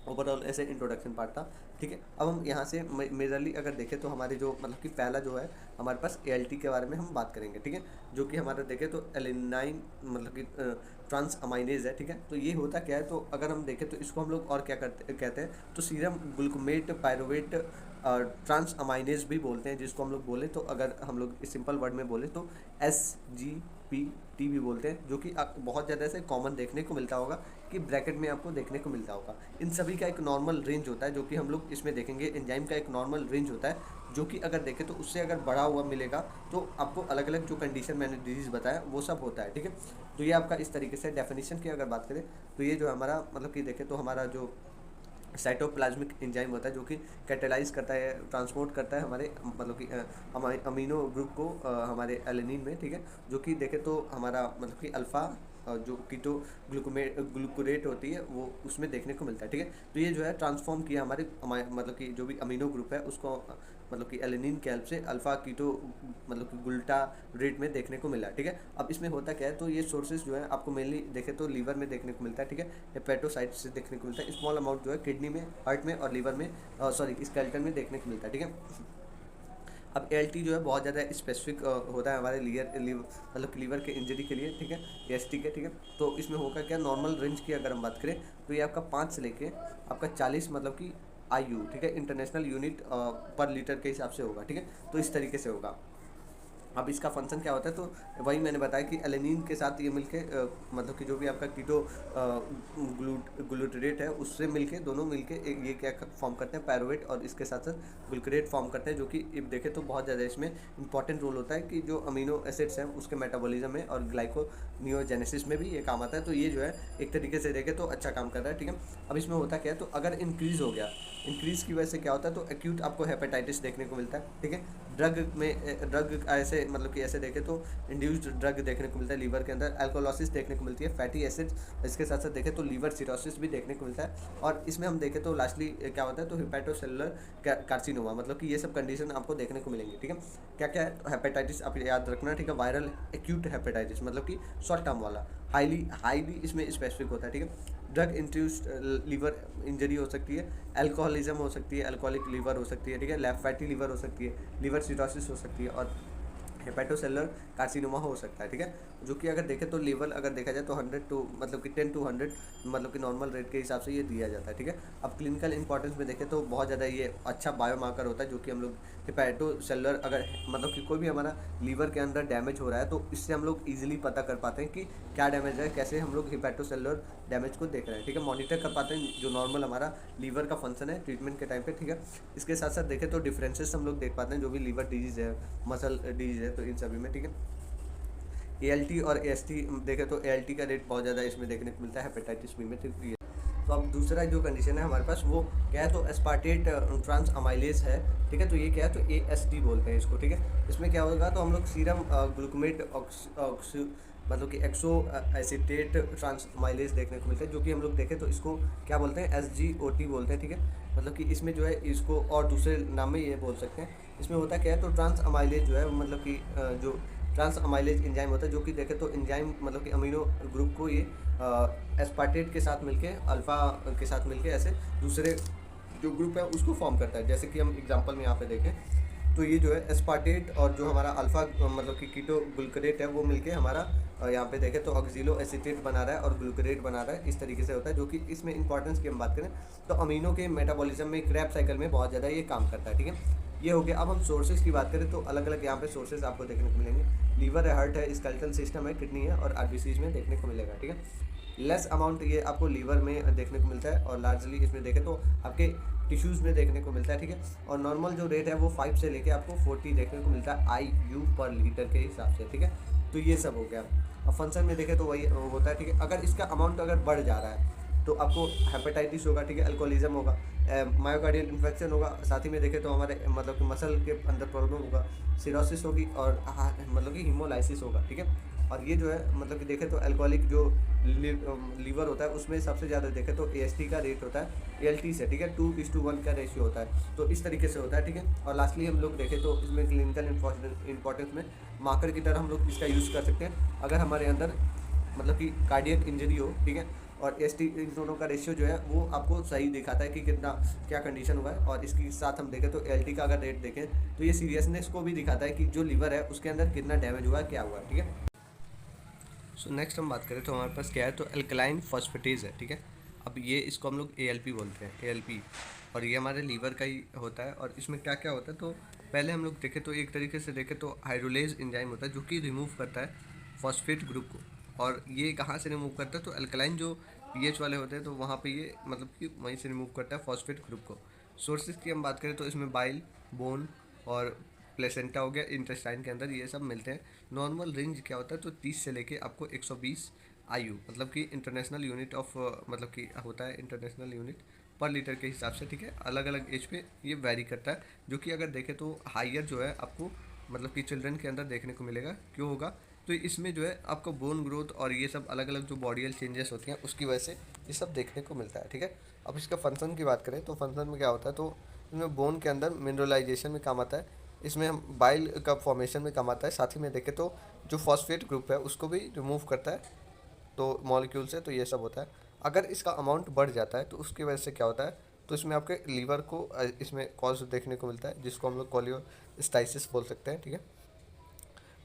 ओवरऑल ऐसे इंट्रोडक्शन पार्ट था, ठीक है। अब हम यहाँ से मेजरली अगर देखें तो हमारे जो मतलब कि पहला जो है हमारे पास ALT के बारे में हम बात करेंगे, ठीक है। जो कि हमारा देखें तो एलिनाइन मतलब कि ट्रांस अमाइनेज है, ठीक है। तो ये होता क्या है, तो अगर हम देखें तो इसको हम लोग और क्या कहते हैं, तो सीरम ग्लूकोमेट पायरुवेट ट्रांस अमाइनेज भी बोलते हैं, जिसको हम लोग बोले तो अगर हम लोग सिंपल वर्ड में बोले तो SGPT भी बोलते हैं, जो कि बहुत ज़्यादा ऐसे कॉमन देखने को मिलता होगा कि ब्रैकेट में आपको देखने को मिलता होगा। इन सभी का एक नॉर्मल रेंज होता है, जो कि हम लोग इसमें देखेंगे। एंजाइम का एक नॉर्मल रेंज होता है, जो कि अगर देखें तो उससे अगर बढ़ा हुआ मिलेगा तो आपको अलग अलग जो कंडीशन मैंने डिजीज़ बताया वो सब होता है, ठीक है। तो ये आपका इस तरीके से डेफिनेशन की अगर बात करें तो ये जो हमारा मतलब कि देखें तो हमारा जो साइटोप्लाज्मिक एंजाइम होता है, जो कि कैटेलाइज करता है, ट्रांसपोर्ट करता है हमारे मतलब कि हमारे अमीनो ग्रुप को हमारे एलेनिन में, ठीक है। जो कि देखें तो हमारा मतलब कि अल्फ़ा जो कीटो ग्लूकोरेट होती है वो उसमें देखने को मिलता है, ठीक है। तो ये जो है ट्रांसफॉर्म किया हमारे मतलब कि जो भी अमीनो ग्रुप है उसको मतलब कि एलेनिन के हेल्प से अल्फ़ा कीटो मतलब कि गुल्टा रेट में देखने को मिला, ठीक है। अब इसमें होता क्या है, तो ये सोर्सेज जो है आपको मेनली देखें तो लीवर में देखने को मिलता है, ठीक है। हेपेटोसाइट से देखने को मिलता है, स्मॉल अमाउंट जो है किडनी में, हार्ट में और लीवर में स्केलेटन में देखने को मिलता है, ठीक है। अब ALT जो है बहुत ज़्यादा स्पेसिफिक होता है हमारे मतलब लीवर के इंजरी के लिए, ठीक है, AST के, ठीक है। तो इसमें होगा क्या, नॉर्मल रेंज की अगर हम बात करें तो ये आपका 5 से लेके आपका 40 मतलब कि IU, ठीक है, इंटरनेशनल यूनिट पर लीटर के हिसाब से होगा, ठीक है। तो इस तरीके से होगा। अब इसका फंक्शन क्या होता है, तो वही मैंने बताया कि एलेनिन के साथ ये मिलके मतलब कि जो भी आपका कीटो ग्लूटरेट है उससे मिलके दोनों मिलके ये क्या फॉर्म करते हैं, पायरुवेट, और इसके साथ साथ ग्लूकोरेट फॉर्म करते हैं, जो कि if देखें तो बहुत ज़्यादा इसमें इंपॉर्टेंट रोल होता है कि जो अमीनो एसिड्स हैं उसके मेटाबॉलिज्म में और ग्लाइकोनियोजेनेसिस में भी ये काम आता है। तो ये जो है एक तरीके से देखें तो अच्छा काम कर रहा है, ठीक है। अब इसमें होता क्या है, तो अगर इंक्रीज़ हो गया, इंक्रीज़ की वजह से क्या होता है, तो एक्यूट आपको हेपेटाइटिस देखने को मिलता है, ठीक है। ड्रग ऐसे मतलब कि ऐसे देखें तो इंड्यूस्ड ड्रग देखने को मिलता है लीवर के अंदर, अल्कोलोसिस देखने को मिलती है, फैटी एसिड, इसके साथ साथ देखें तो लीवर सिरोसिस भी देखने को मिलता है। और इसमें हम देखें तो लास्टली क्या होता है, तो हिपैटोसेलुलर कार्सिनोमा, मतलब कि ये सब कंडीशन आपको देखने को मिलेंगी, ठीक है। क्या क्या है, हेपेटाइटिस आप याद रखना, ठीक है, वायरल एक्यूट हेपेटाइटिस मतलब कि शॉर्ट टर्म वाला, हाईली इसमें स्पेसिफिक होता है, ठीक है। ड्रग इंड्यूस्ड लीवर इंजरी हो सकती है, अल्कोहलिज्म हो सकती है, अल्कोहलिक लीवर हो सकती है, ठीक है, फैटी लीवर हो सकती है, लीवर सिरोसिस हो सकती है, और हेपेटोसेलुलर कार्सिनोमा हो सकता है, ठीक है। जो कि अगर देखें तो लेवल अगर देखा जाए तो 100 टू मतलब कि 10 टू 100 मतलब कि नॉर्मल रेट के हिसाब से ये दिया जाता है, ठीक है। अब क्लिनिकल इंपॉर्टेंस में देखें तो बहुत ज़्यादा ये अच्छा बायोमार्कर होता है, जो कि हम लोग हेपेटोसेलुलर अगर मतलब कि कोई भी हमारा लीवर के अंदर डैमेज हो रहा है तो इससे हम लोग ईजिली पता कर पाते हैं कि क्या डैमेज है, कैसे हम लोग हेपेटोसेलुलर डैमेज को देख रहे हैं, ठीक है। मॉनिटर कर पाते हैं जो नॉर्मल हमारा लीवर का फंक्शन है ट्रीटमेंट के टाइम पे, ठीक है। इसके साथ साथ देखें तो डिफरेंसेस हम लोग देख पाते हैं जो भी लीवर डिजीज़ है, मसल डिजीज़ है, तो इन सभी में, ठीक है। ALT और AST देखें तो ALT का रेट बहुत ज़्यादा इसमें देखने को मिलता है हेपेटाइटिस बी में, ठीक है। तो अब दूसरा जो कंडीशन है हमारे पास वो क्या है, तो एस्पार्टेट ट्रांस अमाइलेज है, ठीक है। तो ये क्या है, तो AST बोलते हैं इसको, ठीक है। इसमें क्या होगा, तो हम लोग सीरम ग्लूकोमेट मतलब कि एक्सो एसिटेट ट्रांस अमाइलेज देखने को मिलता है, जो कि हम लोग देखें तो इसको क्या बोलते हैं, SGOT बोलते हैं, ठीक है। मतलब कि इसमें जो है इसको और दूसरे नाम में ये बोल सकते हैं। इसमें होता क्या है, तो ट्रांस अमाइलेज जो है मतलब कि जो ट्रांस अमाइलेज एंजाइम होता है, जो कि देखें तो एंजाइम मतलब कि अमीनो ग्रुप को ये एस्पार्टेट के साथ मिलके अल्फ़ा के साथ मिलके ऐसे दूसरे जो ग्रुप है उसको फॉर्म करता है। जैसे कि हम एग्जांपल में यहाँ पे देखें तो ये जो है एस्पार्टेट और जो हमारा अल्फ़ा मतलब कि कीटो ग्लूकरेट है वो मिलके हमारा यहाँ पे देखें तो ऑक्सीलो एसिटेट बना रहा है और ग्लूकरेट बना रहा है, इस तरीके से होता है। जो कि इसमें इंपॉर्टेंस की हम बात करें तो अमीनो के मेटाबॉलिज्म में क्रैब साइकिल में बहुत ज़्यादा ये काम करता है, ठीक है। ये हो गया। अब हम सोर्सेज की बात करें तो अलग अलग यहाँ पे सोर्सेज आपको देखने को मिलेंगे। लीवर है, हार्ट है, स्केलेटल सिस्टम है, किडनी है और RBCs में देखने को मिलेगा, ठीक है। लेस अमाउंट ये आपको लीवर में देखने को मिलता है और लार्जली इसमें देखें तो आपके टिश्यूज़ में देखने को मिलता है, ठीक है। और नॉर्मल जो रेट है वो 5 से लेके आपको 40 देखने को मिलता है IU पर लीटर के हिसाब से, ठीक है। तो ये सब हो गया। अब फंक्शन में देखें तो वही होता है, ठीक है। अगर इसका अमाउंट अगर बढ़ जा रहा है तो आपको हेपेटाइटिस होगा, ठीक है, अल्कोहलिज्म होगा, मायोकार्डियल इन्फेक्शन होगा, साथ ही में देखें तो हमारे मतलब कि मसल के अंदर प्रॉब्लम होगा, सिरोसिस होगी और मतलब कि हीमोलाइसिस होगा, ठीक है। और ये जो है मतलब कि देखें तो अल्कोहलिक जो लीवर होता है उसमें सबसे ज़्यादा देखें तो AST का रेट होता है ALT से, ठीक है। 2:1 का रेशियो होता है, तो इस तरीके से होता है, ठीक है। और लास्टली हम लोग देखें तो इसमें क्लिनिकल इंपॉर्टेंस में मार्कर की तरह हम लोग इसका यूज़ कर सकते हैं अगर हमारे अंदर मतलब कि कार्डियक इंजरी हो, ठीक है। और AST इन दोनों का रेशियो जो है वो आपको सही दिखाता है कि कितना क्या कंडीशन हुआ है। और इसके साथ हम देखें तो ALT का अगर रेट देखें तो ये सीरियसनेस को भी दिखाता है कि जो लीवर है उसके अंदर कितना डैमेज हुआ है, क्या हुआ है, ठीक है। सो नेक्स्ट हम बात करें तो हमारे पास क्या है, तो अल्कलाइन फॉस्फेटेज है, ठीक है। अब ये इसको हम लोग ALP बोलते हैं, ALP। और ये हमारे लीवर का ही होता है। और इसमें क्या क्या होता है, तो पहले हम लोग देखें तो एक तरीके से देखें तो हाइड्रोलेज एंजाइम होता है जो कि रिमूव करता है फॉस्फेट ग्रुप को। और ये कहाँ से रिमूव करता है, तो अल्कलाइन जो pH वाले होते हैं तो वहाँ पे ये मतलब कि वहीं से रिमूव करता है फॉस्फेट ग्रुप को। सोर्सेज की हम बात करें तो इसमें बाइल, बोन और प्लेसेंटा हो गया, इंटेस्टाइन के अंदर ये सब मिलते हैं। नॉर्मल रेंज क्या होता है, तो 30 से लेके आपको 120 IU मतलब कि इंटरनेशनल यूनिट ऑफ मतलब कि होता है इंटरनेशनल यूनिट पर लीटर के हिसाब से, ठीक है। अलग अलग एज पे ये वैरी करता है। जो कि अगर देखें तो हाइयर जो है आपको मतलब कि चिल्ड्रन के अंदर देखने को मिलेगा। क्यों होगा, तो इसमें जो है आपको बोन ग्रोथ और ये सब अलग अलग जो बॉडियल चेंजेस होती हैं उसकी वजह से ये सब देखने को मिलता है, ठीक है। अब इसका फंक्शन की बात करें तो फंक्शन में क्या होता है, तो इसमें बोन के अंदर मिनरलाइजेशन में काम आता है, इसमें हम बाइल का फॉर्मेशन में काम आता है, साथ ही में देखें तो जो फॉस्फेट ग्रुप है उसको भी रिमूव करता है तो मॉलिक्यूल से, तो ये सब होता है। अगर इसका अमाउंट बढ़ जाता है तो उसकी वजह से क्या होता है, तो इसमें आपके लीवर को इसमें कॉज देखने को मिलता है जिसको हम लोग कोलियोस्टाइसिस बोल सकते हैं, ठीक है।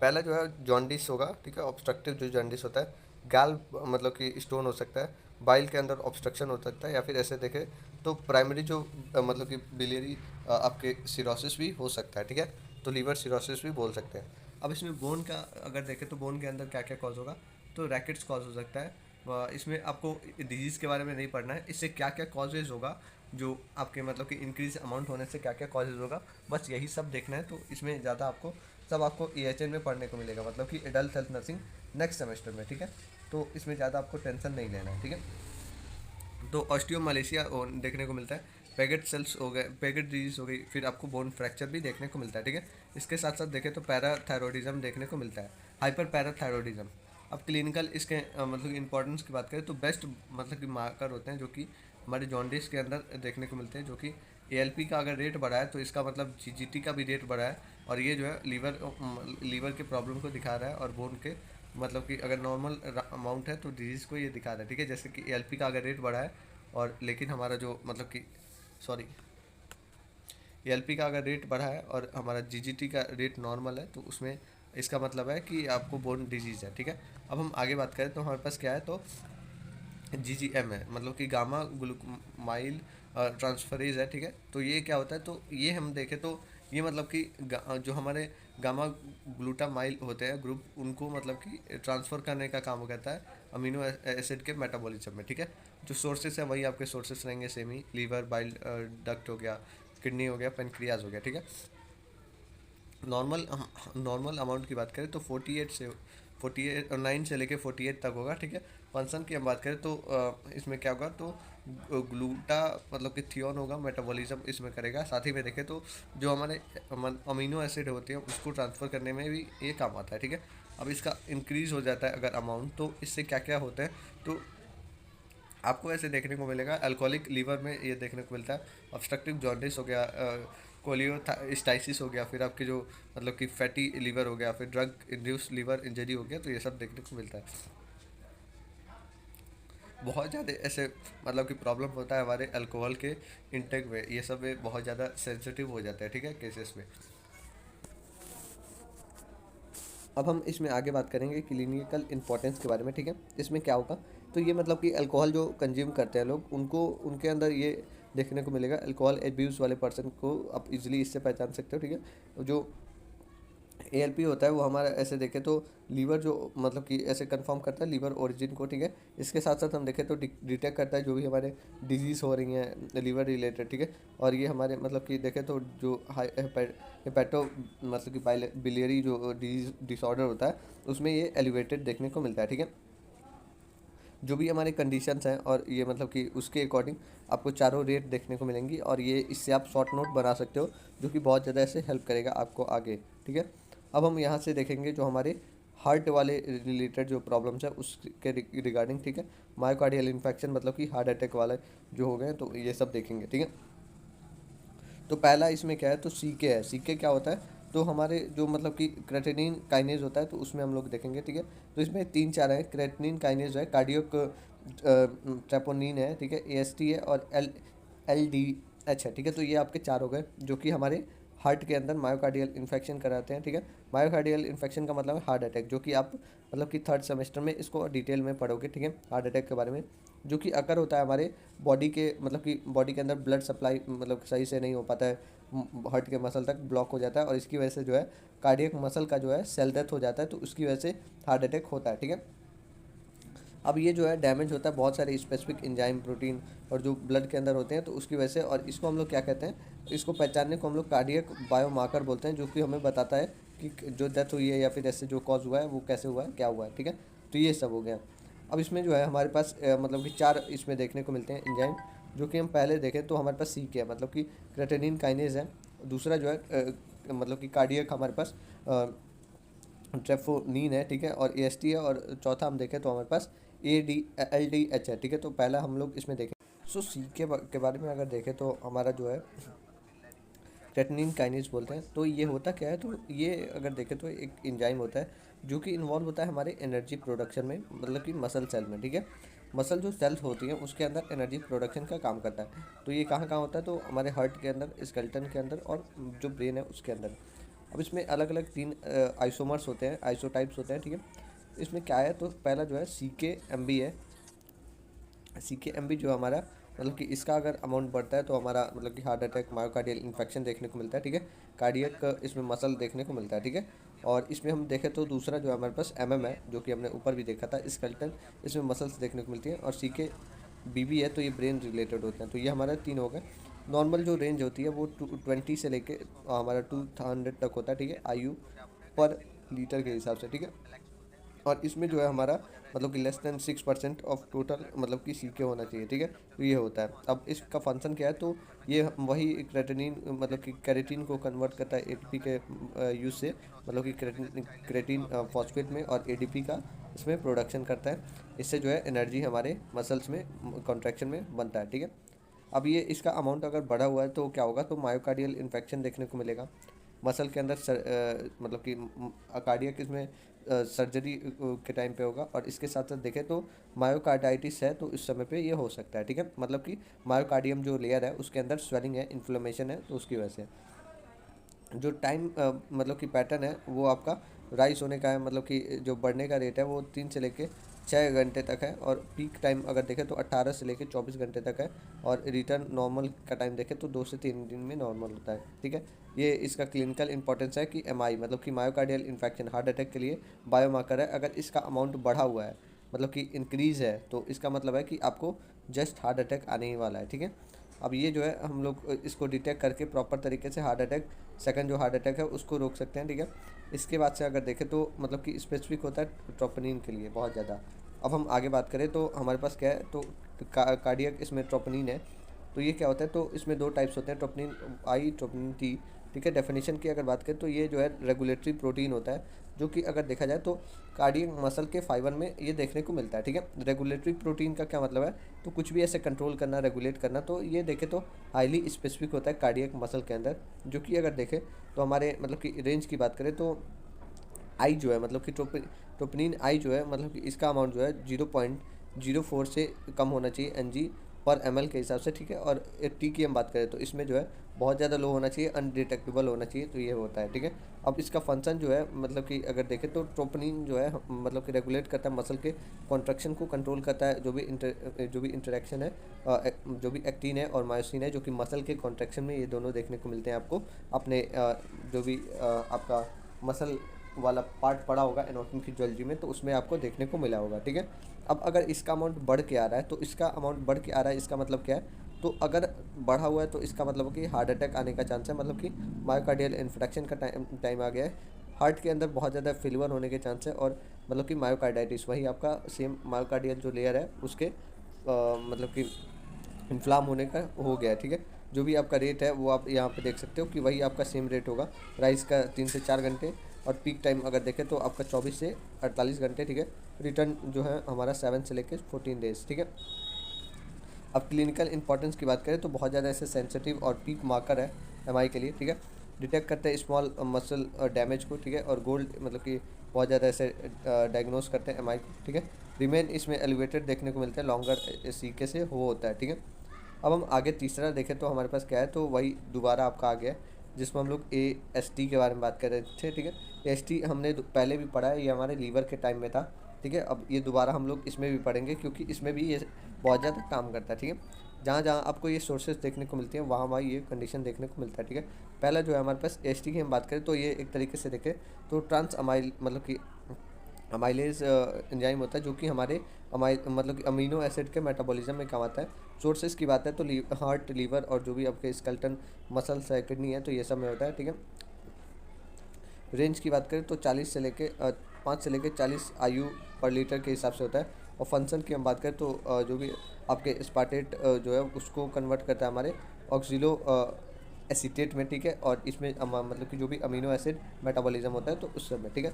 पहला जो है जॉन्डिस होगा, ठीक है, ऑब्स्ट्रक्टिव जो जॉन्डिस होता है। गैल मतलब कि स्टोन हो सकता है, बाइल के अंदर ऑब्स्ट्रक्शन हो सकता है, या फिर ऐसे देखें तो प्राइमरी जो मतलब कि बिलियरी आपके सिरोसिस भी हो सकता है, ठीक है। तो लीवर सिरोसिस भी बोल सकते हैं। अब इसमें बोन का अगर देखें तो बोन के अंदर क्या क्या कॉज होगा, तो रैकेट्स कॉज हो सकता है। इसमें आपको डिजीज़ के बारे में नहीं पढ़ना है, इससे क्या क्या कॉजेज़ होगा, जो आपके मतलब कि इंक्रीज अमाउंट होने से क्या क्या कॉजेज़ होगा, बस यही सब देखना है। तो इसमें ज़्यादा आपको सब आपको EHN में पढ़ने को मिलेगा, मतलब कि adult health nursing next semester में, ठीक है। तो इसमें ज़्यादा आपको टेंशन नहीं लेना है, ठीक है। तो ऑस्टियोमालेशिया देखने को मिलता है, पैगेट सेल्स हो गए, पैगेट डिजीज हो गई, फिर आपको बोन फ्रैक्चर भी देखने को मिलता है, ठीक है। इसके साथ साथ देखें तो पैराथायरॉयडिज्म देखने को मिलता है, हाइपर पैराथायरॉयडिज्म। अब क्लिनिकल इसके मतलब इंपॉर्टेंस की बात करें तो बेस्ट मतलब कि मार्कर होते हैं जो कि हमारे जॉन्डिस के अंदर देखने को मिलते हैं, जो कि ALP का अगर रेट बढ़ा है तो इसका मतलब GGT का भी रेट बढ़ा है। और ये जो है लीवर के प्रॉब्लम को दिखा रहा है। और बोन के मतलब कि अगर नॉर्मल अमाउंट है तो डिजीज़ को ये दिखा रहा है, ठीक है। जैसे कि ALP का अगर रेट बढ़ा है और लेकिन हमारा जो मतलब कि सॉरी ALP का अगर रेट बढ़ा है और हमारा GGT का रेट नॉर्मल है तो उसमें इसका मतलब है कि आपको बोन डिजीज़ है, ठीक है। अब हम आगे बात करें तो हमारे पास क्या है, तो GGM है, मतलब कि गामा ग्लूमाइल ट्रांसफरेज है, ठीक है। तो ये क्या होता है, तो ये हम देखें तो ये मतलब कि जो हमारे गामा ग्लूटामाइल होते हैं ग्रुप, उनको मतलब कि ट्रांसफ़र करने का काम करता है अमीनो एसिड के मेटाबॉलिज्म में, ठीक है। जो सोर्सेस है वही आपके सोर्सेस रहेंगे सेम ही, लीवर, बाइल डक्ट हो गया, किडनी हो गया, पेनक्रियाज हो गया, ठीक है। नॉर्मल नॉर्मल अमाउंट की बात करें तो 48 से 48 9 से लेके 48 तक होगा, ठीक है। फंक्शन की हम बात करें तो इसमें क्या होगा, तो ग्लूटा मतलब कि थियोन होगा, मेटाबॉलिज्म इसमें करेगा। साथ ही में देखें तो जो हमारे अमीनो एसिड होते हैं उसको ट्रांसफ़र करने में भी ये काम आता है, ठीक है। अब इसका इंक्रीज़ हो जाता है अगर अमाउंट, तो इससे क्या क्या होता है, तो आपको ऐसे देखने को मिलेगा अल्कोहलिक लीवर में ये देखने को मिलता है, ऑब्स्ट्रक्टिव जॉन्डिस हो गया, कोलियोस्टाइसिस हो गया, फिर आपके जो मतलब कि फैटी लीवर हो गया, फिर ड्रग इंड्यूस लीवर इंजरी हो गया, तो ये सब देखने को मिलता है। बहुत ज़्यादा ऐसे मतलब कि प्रॉब्लम होता है हमारे अल्कोहल के इंटेक में, ये सब में बहुत ज़्यादा सेंसिटिव हो जाता है, ठीक है, केसेस में। अब हम इसमें आगे बात करेंगे क्लिनिकल इंपॉर्टेंस के बारे में, ठीक है। इसमें क्या होगा, तो ये मतलब कि अल्कोहल जो कंज्यूम करते हैं लोग, उनको उनके अंदर ये देखने को मिलेगा, अल्कोहल एब्यूज़ वाले पर्सन को आप इजीली इससे पहचान सकते हो, ठीक है। जो ALP होता है वो हमारा ऐसे देखें तो लीवर जो मतलब कि ऐसे कंफर्म करता है लीवर ओरिजिन को, ठीक है। इसके साथ साथ हम देखें तो डिटेक्ट करता है जो भी हमारे डिजीज़ हो रही हैं लीवर रिलेटेड, ठीक है। और ये हमारे मतलब कि देखें तो जो हेपेटो मतलब कि बिलियरी जो डिजीज डिसऑर्डर होता है उसमें ये एलिवेटेड देखने को मिलता है, ठीक है। जो भी हमारे कंडीशंस हैं और ये मतलब कि उसके अकॉर्डिंग आपको चारों रेट देखने को मिलेंगी, और ये इससे आप शॉर्ट नोट बना सकते हो, जो कि बहुत ज़्यादा ऐसे हेल्प करेगा आपको आगे, ठीक है। अब हम यहाँ से देखेंगे जो हमारे हार्ट वाले रिलेटेड जो प्रॉब्लम्स है उसके रिगार्डिंग, ठीक है। मायोकार्डियल इन्फेक्शन मतलब कि हार्ट अटैक वाले जो हो गए, तो ये सब देखेंगे, ठीक है। तो पहला इसमें क्या है, तो CK है। CK क्या होता है, तो हमारे जो मतलब कि क्रेटिनिन काइनेज होता है, तो उसमें हम लोग देखेंगे, ठीक है। तो इसमें 3-4 है, क्रेटिनिन काइनेज है, कार्डियक ट्रेपोनिन है, ठीक है, AST है, और LDH है, ठीक है। तो ये आपके 4 हो गए जो कि हमारे हार्ट के अंदर मायोकार्डियल इन्फेक्शन कराते हैं, ठीक है। मायोकार्डियल इन्फेक्शन का मतलब है हार्ट अटैक, जो कि आप मतलब कि 3rd सेमेस्टर में इसको डिटेल में पढ़ोगे, ठीक है, हार्ट अटैक के बारे में, जो कि अकर होता है हमारे बॉडी के मतलब कि बॉडी के अंदर ब्लड सप्लाई मतलब सही से नहीं हो पाता है, हार्ट के मसल तक ब्लॉक हो जाता है, और इसकी वजह से जो है कार्डियक मसल का जो है सेल डेथ हो जाता है, तो उसकी वजह से हार्ट अटैक होता है, ठीक है। अब ये जो है डैमेज होता है बहुत सारे स्पेसिफिक एंजाइम प्रोटीन और जो ब्लड के अंदर होते हैं, तो उसकी वजह से, और इसको हम लोग क्या कहते हैं, इसको पहचानने को हम लोग कार्डियक बायोमार्कर बोलते हैं, जो कि हमें बताता है कि जो डेथ हुई है या फिर ऐसे जो कॉज हुआ है वो कैसे हुआ है, क्या हुआ है, ठीक है। तो ये सब हो गया। अब इसमें जो है हमारे पास मतलब कि 4 इसमें देखने को मिलते हैं एंजाइम, जो कि हम पहले देखें तो हमारे पास CK है, मतलब कि क्रेटिनिन काइनेज है। दूसरा जो है मतलब कि कार्डियक हमारे पास ट्रेफोनिन है, ठीक है, और AST है, और चौथा हम देखें तो हमारे पास LDH है, ठीक है। तो पहला हम लोग इसमें देखें, सो CK के बारे में अगर देखें तो हमारा जो है क्रेटिनिन काइनेज बोलते हैं। तो ये होता क्या है, तो ये अगर देखें तो एक एंजाइम होता है जो कि इन्वॉल्व होता है हमारे एनर्जी प्रोडक्शन में, मतलब कि मसल सेल में, ठीक है। मसल जो सेल्स होती हैं उसके अंदर एनर्जी प्रोडक्शन का काम करता है। तो ये कहाँ कहाँ होता है, तो हमारे हार्ट के अंदर, स्केलेटन के अंदर, और जो ब्रेन है उसके अंदर। अब इसमें अलग अलग 3 आइसोमर्स होते हैं, आइसोटाइप्स होते हैं, ठीक है। इसमें क्या है, तो पहला जो है CKMB है। CKMB जो हमारा मतलब कि इसका अगर अमाउंट बढ़ता है तो हमारा मतलब कि हार्ट अटैक, मायोकार्डियल इन्फेक्शन देखने को मिलता है, ठीक है। कार्डियक इसमें मसल देखने को मिलता है, ठीक है। और इसमें हम देखें तो दूसरा जो हमारे पास MM है, जो कि हमने ऊपर भी देखा था, स्केलेटन, इसमें मसल्स देखने को मिलती है, और CKBB है, तो ये ब्रेन रिलेटेड होते हैं। तो ये हमारा 3 हो गए। नॉर्मल जो रेंज होती है वो 20 से लेके हमारा 200 तक होता है, ठीक है, आयु पर लीटर के हिसाब से, ठीक है। और इसमें जो है हमारा मतलब कि <6% ऑफ टोटल मतलब कि CK होना चाहिए, ठीक है। तो ये होता है। अब इसका फंक्शन क्या है, तो ये वही क्रेटिनिन मतलब कि कैरेटिन को कन्वर्ट करता है ATP के यूज़ से, मतलब कि क्रेटिन फॉस्फेट में, और ADP का इसमें प्रोडक्शन करता है। इससे जो है एनर्जी हमारे मसल्स में कॉन्ट्रैक्शन में बनता है, ठीक है। अब ये इसका अमाउंट अगर बढ़ा हुआ है तो क्या होगा, तो मायोकार्डियल इन्फेक्शन देखने को मिलेगा मसल के अंदर, मतलब कि कार्डियक इसमें सर्जरी के टाइम पे होगा। और इसके साथ साथ देखें तो मायोकार्डाइटिस है, तो इस समय पे ये हो सकता है, ठीक है। मतलब कि मायोकार्डियम जो लेयर है उसके अंदर स्वेलिंग है, इन्फ्लेमेशन है, तो उसकी वजह से जो टाइम मतलब कि पैटर्न है वो आपका राइज होने का है, मतलब कि जो बढ़ने का रेट है वो 3 से लेके 6 घंटे तक है, और पीक टाइम अगर देखें तो 18 से लेके 24 घंटे तक है, और रिटर्न नॉर्मल का टाइम देखें तो 2 से 3 दिन में नॉर्मल होता है। ठीक है, ये इसका क्लिनिकल इंपॉर्टेंस है कि एमआई मतलब कि मायोकार्डियल इन्फेक्शन हार्ट अटैक के लिए बायोमार्कर है। अगर इसका अमाउंट बढ़ा हुआ है मतलब कि इंक्रीज़ है, तो इसका मतलब है कि आपको जस्ट हार्ट अटैक आने ही वाला है। ठीक है, अब ये जो है हम लोग इसको डिटेक्ट करके प्रॉपर तरीके से हार्ट अटैक, सेकंड जो हार्ट अटैक है उसको रोक सकते हैं। ठीक है, इसके बाद से अगर देखें तो मतलब कि स्पेसिफिक होता है ट्रोपोनिन के लिए बहुत ज़्यादा। अब हम आगे बात करें तो हमारे पास क्या है, तो कार्डियक इसमें ट्रोपोनिन है। तो ये क्या होता है, तो इसमें 2 टाइप्स होते हैं, ट्रोपोनिन आई, ट्रोपोनिन टी। ठीक है, डेफिनेशन की अगर बात करें तो ये जो है रेगुलेटरी प्रोटीन होता है, जो कि अगर देखा जाए तो कार्डियक मसल के फाइबर में ये देखने को मिलता है। ठीक है, रेगुलेटरी प्रोटीन का क्या मतलब है, तो कुछ भी ऐसे कंट्रोल करना, रेगुलेट करना, तो ये देखें तो हाईली स्पेसिफिक होता है कार्डियक मसल के अंदर, जो कि अगर देखें तो हमारे मतलब कि रेंज की बात करें तो आई जो है मतलब कि ट्रोपोनिन आई जो है मतलब कि इसका अमाउंट जो है 0.04 से कम होना चाहिए एनजी पर एमएल के हिसाब से। ठीक है, और टी की हम बात करें तो इसमें जो है बहुत ज़्यादा लो होना चाहिए, अनडिटेक्टेबल होना चाहिए, तो ये होता है। ठीक है, अब इसका फंक्शन जो है मतलब कि अगर देखें तो ट्रोपोनिन जो है मतलब कि रेगुलेट करता है मसल के कॉन्ट्रैक्शन को, कंट्रोल करता है, जो भी इंटरेक्शन है जो भी एक्टिन है और मायोसिन है, जो कि मसल के कॉन्ट्रैक्शन में ये दोनों देखने को मिलते हैं आपको अपने जो भी आपका मसल वाला पार्ट पड़ा होगा एनाटॉमी की ज्वेलरी में, तो उसमें आपको देखने को मिला होगा। ठीक है, अब अगर इसका अमाउंट बढ़ के आ रहा है, तो इसका अमाउंट बढ़ के आ रहा है, इसका मतलब क्या है, तो अगर बढ़ा हुआ है तो इसका मतलब कि हार्ट अटैक आने का चांस है, मतलब कि मायोकार्डियल इन्फेक्शन का टाइम आ गया है, हार्ट के अंदर बहुत ज़्यादा फेलियर होने के चांस है, और मतलब कि मायोकार्डाइटिस वही आपका सेम मायोकार्डियल जो लेयर है उसके मतलब कि इन्फ्लाम होने का हो गया है। ठीक है, जो भी आपका रेट है वो आप यहाँ पे देख सकते हो कि वही आपका सेम रेट होगा, राइस का 3 से 4 घंटे, और पीक टाइम अगर देखें तो आपका 24 से 48 घंटे। ठीक है, रिटर्न जो है हमारा 7 से लेकर 14 डेज। ठीक है, अब क्लिनिकल इंपॉर्टेंस की बात करें तो बहुत ज़्यादा ऐसे सेंसिटिव और पीक मार्कर है एमआई के लिए। ठीक है, डिटेक्ट करते हैं स्मॉल मसल डैमेज को। ठीक है, और गोल्ड मतलब कि बहुत ज़्यादा ऐसे डायग्नोस करते हैं एमआई को। ठीक है, रिमेन इसमें एलिवेटेड देखने को मिलता है, लॉन्गर सीके से वो होता है। ठीक है, अब हम आगे तीसरा देखें तो हमारे पास क्या है, तो वही दोबारा आपका आ गया है, जिसमें हम लोग AST के बारे में बात कर रहे थे। ठीक है, AST हमने पहले भी पढ़ा है, ये हमारे लीवर के टाइम में था। ठीक है, अब ये दोबारा हम लोग इसमें भी पढ़ेंगे, क्योंकि इसमें भी ये बहुत ज़्यादा काम करता है। ठीक है, जहाँ जहाँ आपको ये सोर्सेज देखने को मिलती हैं वहाँ वहाँ ये कंडीशन देखने को मिलता है। ठीक है, पहला जो है हमारे पास AST की हम बात करें तो ये एक तरीके से देखें तो ट्रांस अमाइल मतलब कि अमाइलेज एंजाइम होता है, जो कि हमारे मतलब कि अमीनो एसिड के मेटाबॉलिज्म में काम आता है। सोर्सेज की बात है तो हार्ट, लीवर और जो भी आपके स्केलेटन मसल्स है, किडनी है, तो ये सब में होता है। ठीक है, रेंज की बात करें तो 40 से लेके 5 से लेके 40 IU पर लीटर के हिसाब से होता है। और फंक्शन की हम बात करें तो जो भी आपके स्पार्टेट जो है उसको कन्वर्ट करता है हमारे ऑक्सीलो एसीटेट में। ठीक है, और इसमें मतलब कि जो भी अमीनो एसिड मेटाबॉलिज्म होता है तो उस सब में। ठीक है,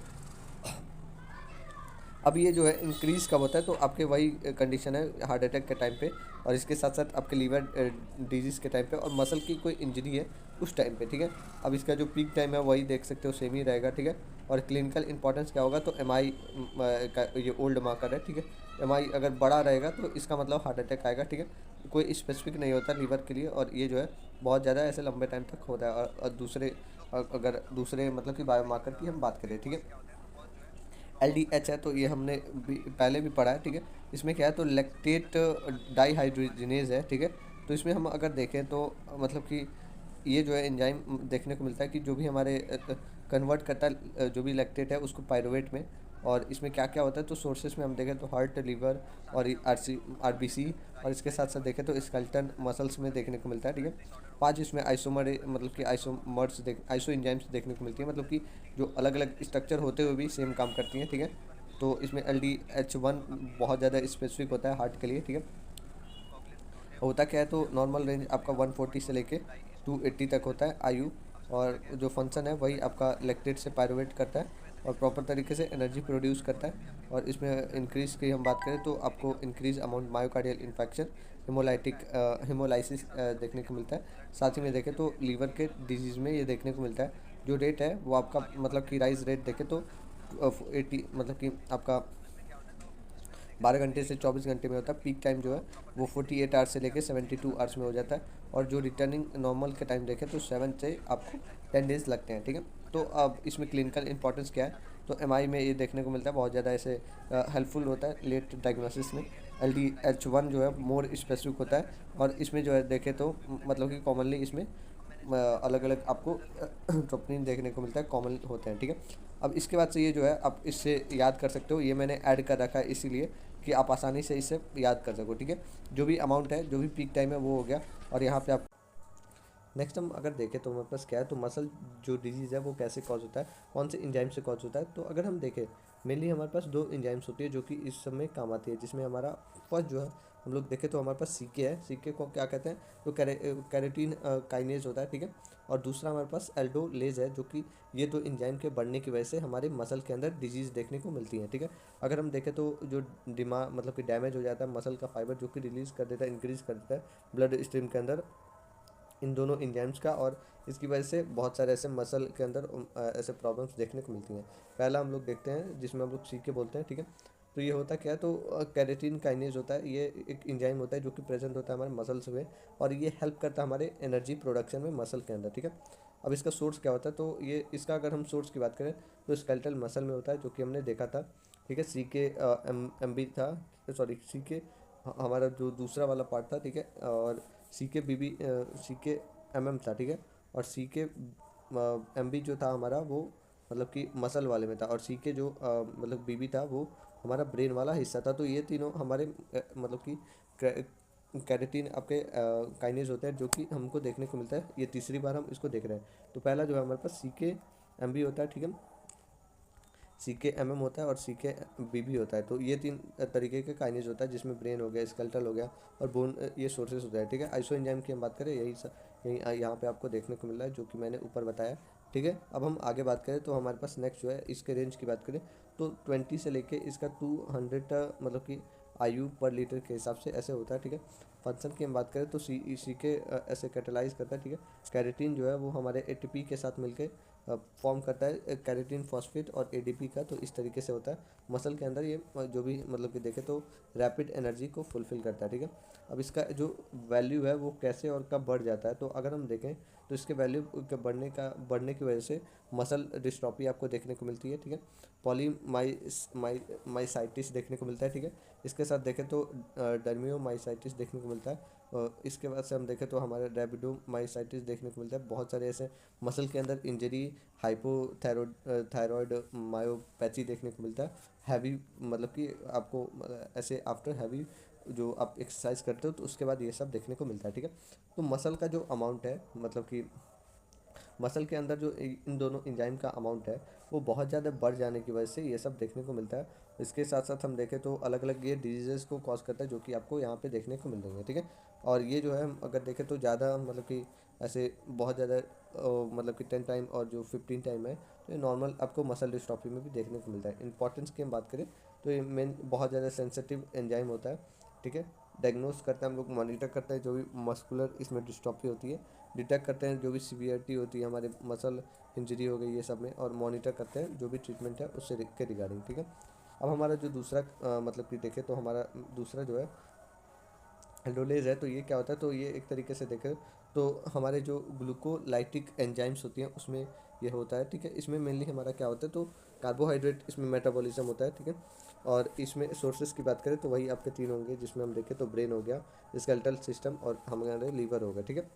अब ये जो है इंक्रीज़ कब होता है, तो आपके वही कंडीशन है हार्ट अटैक के टाइम पे, और इसके साथ साथ आपके लीवर डिजीज़ के टाइम पे, और मसल की कोई इंजरी है उस टाइम पे। ठीक है, अब इसका जो पीक टाइम है वही देख सकते हो, सेम ही रहेगा। ठीक है, और क्लिनिकल इंपॉर्टेंस क्या होगा, तो एमआई का ये ओल्ड मार्कर है। ठीक है, एमआई अगर बड़ा रहेगा तो इसका मतलब हार्ट अटैक आएगा। ठीक है, कोई स्पेसिफिक नहीं होता लीवर के लिए, और ये जो है बहुत ज़्यादा ऐसे लंबे टाइम तक होता है। और दूसरे अगर दूसरे मतलब कि बायोमार्कर की हम बात करें, ठीक है, LDH है, तो ये हमने पहले भी पढ़ा है। ठीक है, इसमें क्या है, तो लैक्टेट डाईहाइड्रोजिनेज है। ठीक है, तो इसमें हम अगर देखें तो मतलब कि ये जो है एंजाइम देखने को मिलता है कि जो भी हमारे कन्वर्ट करता है जो भी लैक्टेट है उसको पायरुवेट में। और इसमें क्या क्या होता है, तो सोर्सेज में हम देखें तो हार्ट, लीवर और RBC, और इसके साथ साथ देखें तो स्केलेटन मसल्स में देखने को मिलता है। ठीक है, 5 इसमें आइसोमर मतलब कि आइसो एंजाइम्स देखने को मिलती है, मतलब कि जो अलग अलग स्ट्रक्चर होते हुए भी सेम काम करती हैं। ठीक है, तो इसमें LDH1 बहुत ज़्यादा स्पेसिफिक होता है हार्ट के लिए। ठीक है, होता क्या है, तो नॉर्मल रेंज आपका 140 से लेके 280 तक होता है IU, और जो फंक्शन है वही आपका लैक्टेट से पायरुवेट करता है और प्रॉपर तरीके से एनर्जी प्रोड्यूस करता है। और इसमें इंक्रीज़ की हम बात करें तो आपको increase amount myocardial infection, haemolysis देखने को मिलता है। साथ ही में देखें तो लीवर के डिजीज़ में ये देखने को मिलता है। जो रेट है वो आपका मतलब कि राइज रेट देखें तो 80 मतलब कि आपका 12 घंटे से 24 घंटे में होता है। पीक टाइम जो है वो 48 आवर्स से लेकर 72 आवर्स में हो जाता है। और जो रिटर्निंग नॉर्मल के टाइम देखें तो 7 से आपको 10 डेज़ लगते हैं। ठीक है, तो अब इसमें क्लिनिकल इंपॉर्टेंस क्या है, तो एमआई में ये देखने को मिलता है, बहुत ज़्यादा ऐसे हेल्पफुल होता है लेट डायग्नोसिस में। LDH1 जो है मोर स्पेसिफिक होता है, और इसमें जो है देखें तो मतलब कि कॉमनली इसमें अलग अलग आपको ट्रोपोनिन देखने को मिलता है, कॉमन होते हैं, ठीक है। अब इसके बाद से ये जो है आप इससे याद कर सकते हो, ये मैंने ऐड कर रखा है इसीलिए कि आप आसानी से इसे याद कर सको, ठीक है। जो भी अमाउंट है, जो भी पीक टाइम है वो हो गया। और यहाँ पे आप नेक्स्ट हम अगर देखें तो हमारे पास क्या है, तो मसल जो डिजीज़ है वो कैसे कॉज होता है, कौन से इंजाइम से कॉज होता है। तो अगर हम देखें मेनली हमारे पास दो इंजाइम्स होती है जो कि इस समय काम आती है, जिसमें हमारा फर्स्ट जो है हम लोग देखें तो हमारे पास सीके है। सीके को क्या कहते हैं, तो कैरेटीन काइनेज होता है, ठीक है। और दूसरा हमारे पास एल्डोलेज है, जो कि ये दो इंजाइम के बढ़ने की वजह से हमारे मसल के अंदर डिजीज़ देखने को मिलती है, ठीक है। अगर हम देखें तो जो दिमाग मतलब कि डैमेज हो जाता है मसल का फाइबर, जो कि रिलीज़ कर देता है, इंक्रीज़ कर देता है ब्लड स्ट्रीम के अंदर इन दोनों एंजाइम्स का, और इसकी वजह से बहुत सारे ऐसे मसल के अंदर ऐसे प्रॉब्लम्स देखने को मिलती हैं। पहला हम लोग देखते हैं जिसमें हम लोग सीके बोलते हैं, ठीक है। तो ये होता क्या है, तो कैरेटीन काइनेज होता है, ये एक एंजाइम होता है जो कि प्रेजेंट होता है हमारे मसल्स में, और ये हेल्प करता है हमारे एनर्जी प्रोडक्शन में मसल के अंदर, ठीक है। अब इसका सोर्स क्या होता है, तो ये इसका अगर हम सोर्स की बात करें तो स्केलेटल मसल में होता है, जो कि हमने देखा था, ठीक है। सी के एम बी था, सॉरी सी के हमारा जो दूसरा वाला पार्ट था, ठीक है। और सी के बी बी सी के एम एम था, ठीक है। और सी के एम बी जो था हमारा वो मतलब कि मसल वाले में था, और सी के जो मतलब बी बी था वो हमारा ब्रेन वाला हिस्सा था। तो ये तीनों हमारे मतलब कि कैरेटीन आपके काइनेज होते हैं, जो कि हमको देखने को मिलता है। ये तीसरी बार हम इसको देख रहे हैं। तो पहला जो है हमारे पास सी के एम बी होता है, ठीक है। सी के एम एम होता है और सी के बी भी होता है। तो ये तीन तरीके के काइनेज होता है, जिसमें ब्रेन हो गया, स्केलेटल हो गया और बोन, ये सोर्सेस होता है, ठीक है। आइसो एंजाइम की हम बात करें, यही यहाँ पे आपको देखने को मिल रहा है, जो कि मैंने ऊपर बताया, ठीक है। अब हम आगे बात करें तो हमारे पास नेक्स्ट जो है इसके रेंज की बात करें तो 20 से लेके इसका 200 मतलब कि आयु पर लीटर के हिसाब से ऐसे होता है, ठीक है। फंक्शन की हम बात करें तो सी के ऐसे कैटेलाइज करता है, ठीक है। कैरेटीन जो है वो हमारे एटीपी के साथ मिलकर फॉर्म करता है कैरेटीन फॉस्फेट और एडीपी का। तो इस तरीके से होता है मसल के अंदर, ये जो भी मतलब कि देखें तो रैपिड एनर्जी को फुलफिल करता है, ठीक है। अब इसका जो वैल्यू है वो कैसे और कब बढ़ जाता है, तो अगर हम देखें तो इसके वैल्यू के बढ़ने की वजह से मसल डिस्ट्रॉफी आपको देखने को मिलती है, ठीक है। माइसाइटिस देखने को मिलता है, ठीक है। इसके साथ देखें तो डर्मियोमाइसाइटिस देखने को मिलता है। इसके बाद से हम देखें तो हमारे रैबिडोमाइसाइटिस देखने को मिलता है। बहुत सारे ऐसे मसल के अंदर इंजरी, हाइपोथायरॉयड थायरॉयड मायोपैथी देखने को मिलता है। हैवी मतलब कि आपको ऐसे आफ्टर हैवी जो आप एक्सरसाइज करते हो तो उसके बाद ये सब देखने को मिलता है, ठीक है। तो मसल का जो अमाउंट है मतलब कि मसल के अंदर जो इन दोनों एंजाइम का अमाउंट है वो बहुत ज़्यादा बढ़ जाने की वजह से ये सब देखने को मिलता है। इसके साथ साथ हम देखें तो अलग अलग ये डिजीज़ेस को कॉज करता है, जो कि आपको यहाँ पे देखने को मिल रही है, ठीक है। और ये जो है हम अगर देखें तो ज़्यादा मतलब कि ऐसे बहुत ज़्यादा मतलब कि 10 टाइम और जो 15 टाइम है, तो ये नॉर्मल आपको मसल डिस्ट्रॉफी में भी देखने को मिलता है। इंपॉर्टेंस की हम बात करें तो ये मेन बहुत ज़्यादा सेंसिटिव एंजाइम होता है, ठीक है। डायग्नोस करते हैं हम लोग, मॉनिटर करते हैं जो भी मस्कुलर इसमें डिस्ट्रॉफी होती है, डिटेक्ट करते हैं जो भी सीवियरिटी होती है हमारे मसल इंजरी हो गई ये सब में, और मॉनिटर करते हैं जो भी ट्रीटमेंट है उससे के रिगार्डिंग, ठीक है। अब हमारा जो दूसरा मतलब कि देखें तो हमारा दूसरा जो है एल्डोलेज है, तो ये क्या होता है, तो ये एक तरीके से देखें तो हमारे जो ग्लूकोलाइटिक एंजाइम्स होती हैं उसमें ये होता है, ठीक है। इसमें मेनली हमारा क्या होता है, तो कार्बोहाइड्रेट इसमें मेटाबॉलिज्म होता है, ठीक है। और इसमें सोर्सेज की बात करें तो वही आपके तीन होंगे, जिसमें हम देखें तो ब्रेन हो गया, स्केलेटल सिस्टम और हमारे लीवर हो गया, ठीक है।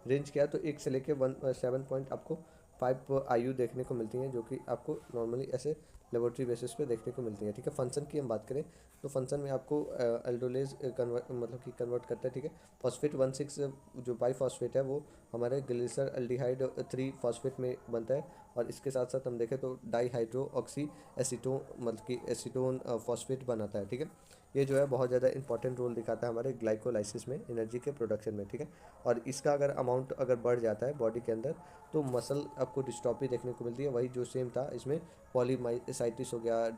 रेंज क्या है, तो 1 से लेके 7 पॉइंट आपको 5 आयु देखने को मिलती हैं, जो कि आपको नॉर्मली ऐसे लेबोरेटरी बेसिस पे देखने को मिलती है, ठीक है। फंक्शन की हम बात करें तो फंक्शन में आपको एल्डोलेज कन्वर्ट मतलब कि कन्वर्ट करता है, ठीक है। फॉस्फेट 1,6 जो बाई फॉस्फेट है वो हमारे ग्लिसर एल्डिहाइड 3 फॉस्फेट में बनता है। और इसके साथ साथ हम देखें तो डाई हाइड्रो ऑक्सी एसीटोन मतलब कि एसीटोन फॉस्फेट बनाता है, ठीक है। ये जो है बहुत ज़्यादा इंपॉर्टेंट रोल दिखाता है हमारे ग्लाइकोलाइसिस में, एनर्जी के प्रोडक्शन में, ठीक है। और इसका अगर अमाउंट अगर बढ़ जाता है बॉडी के अंदर तो मसल आपको डिस्ट्रॉफी देखने को मिलती है, वही जो सेम था इसमें पॉलीमाइसाइटिस हो गया,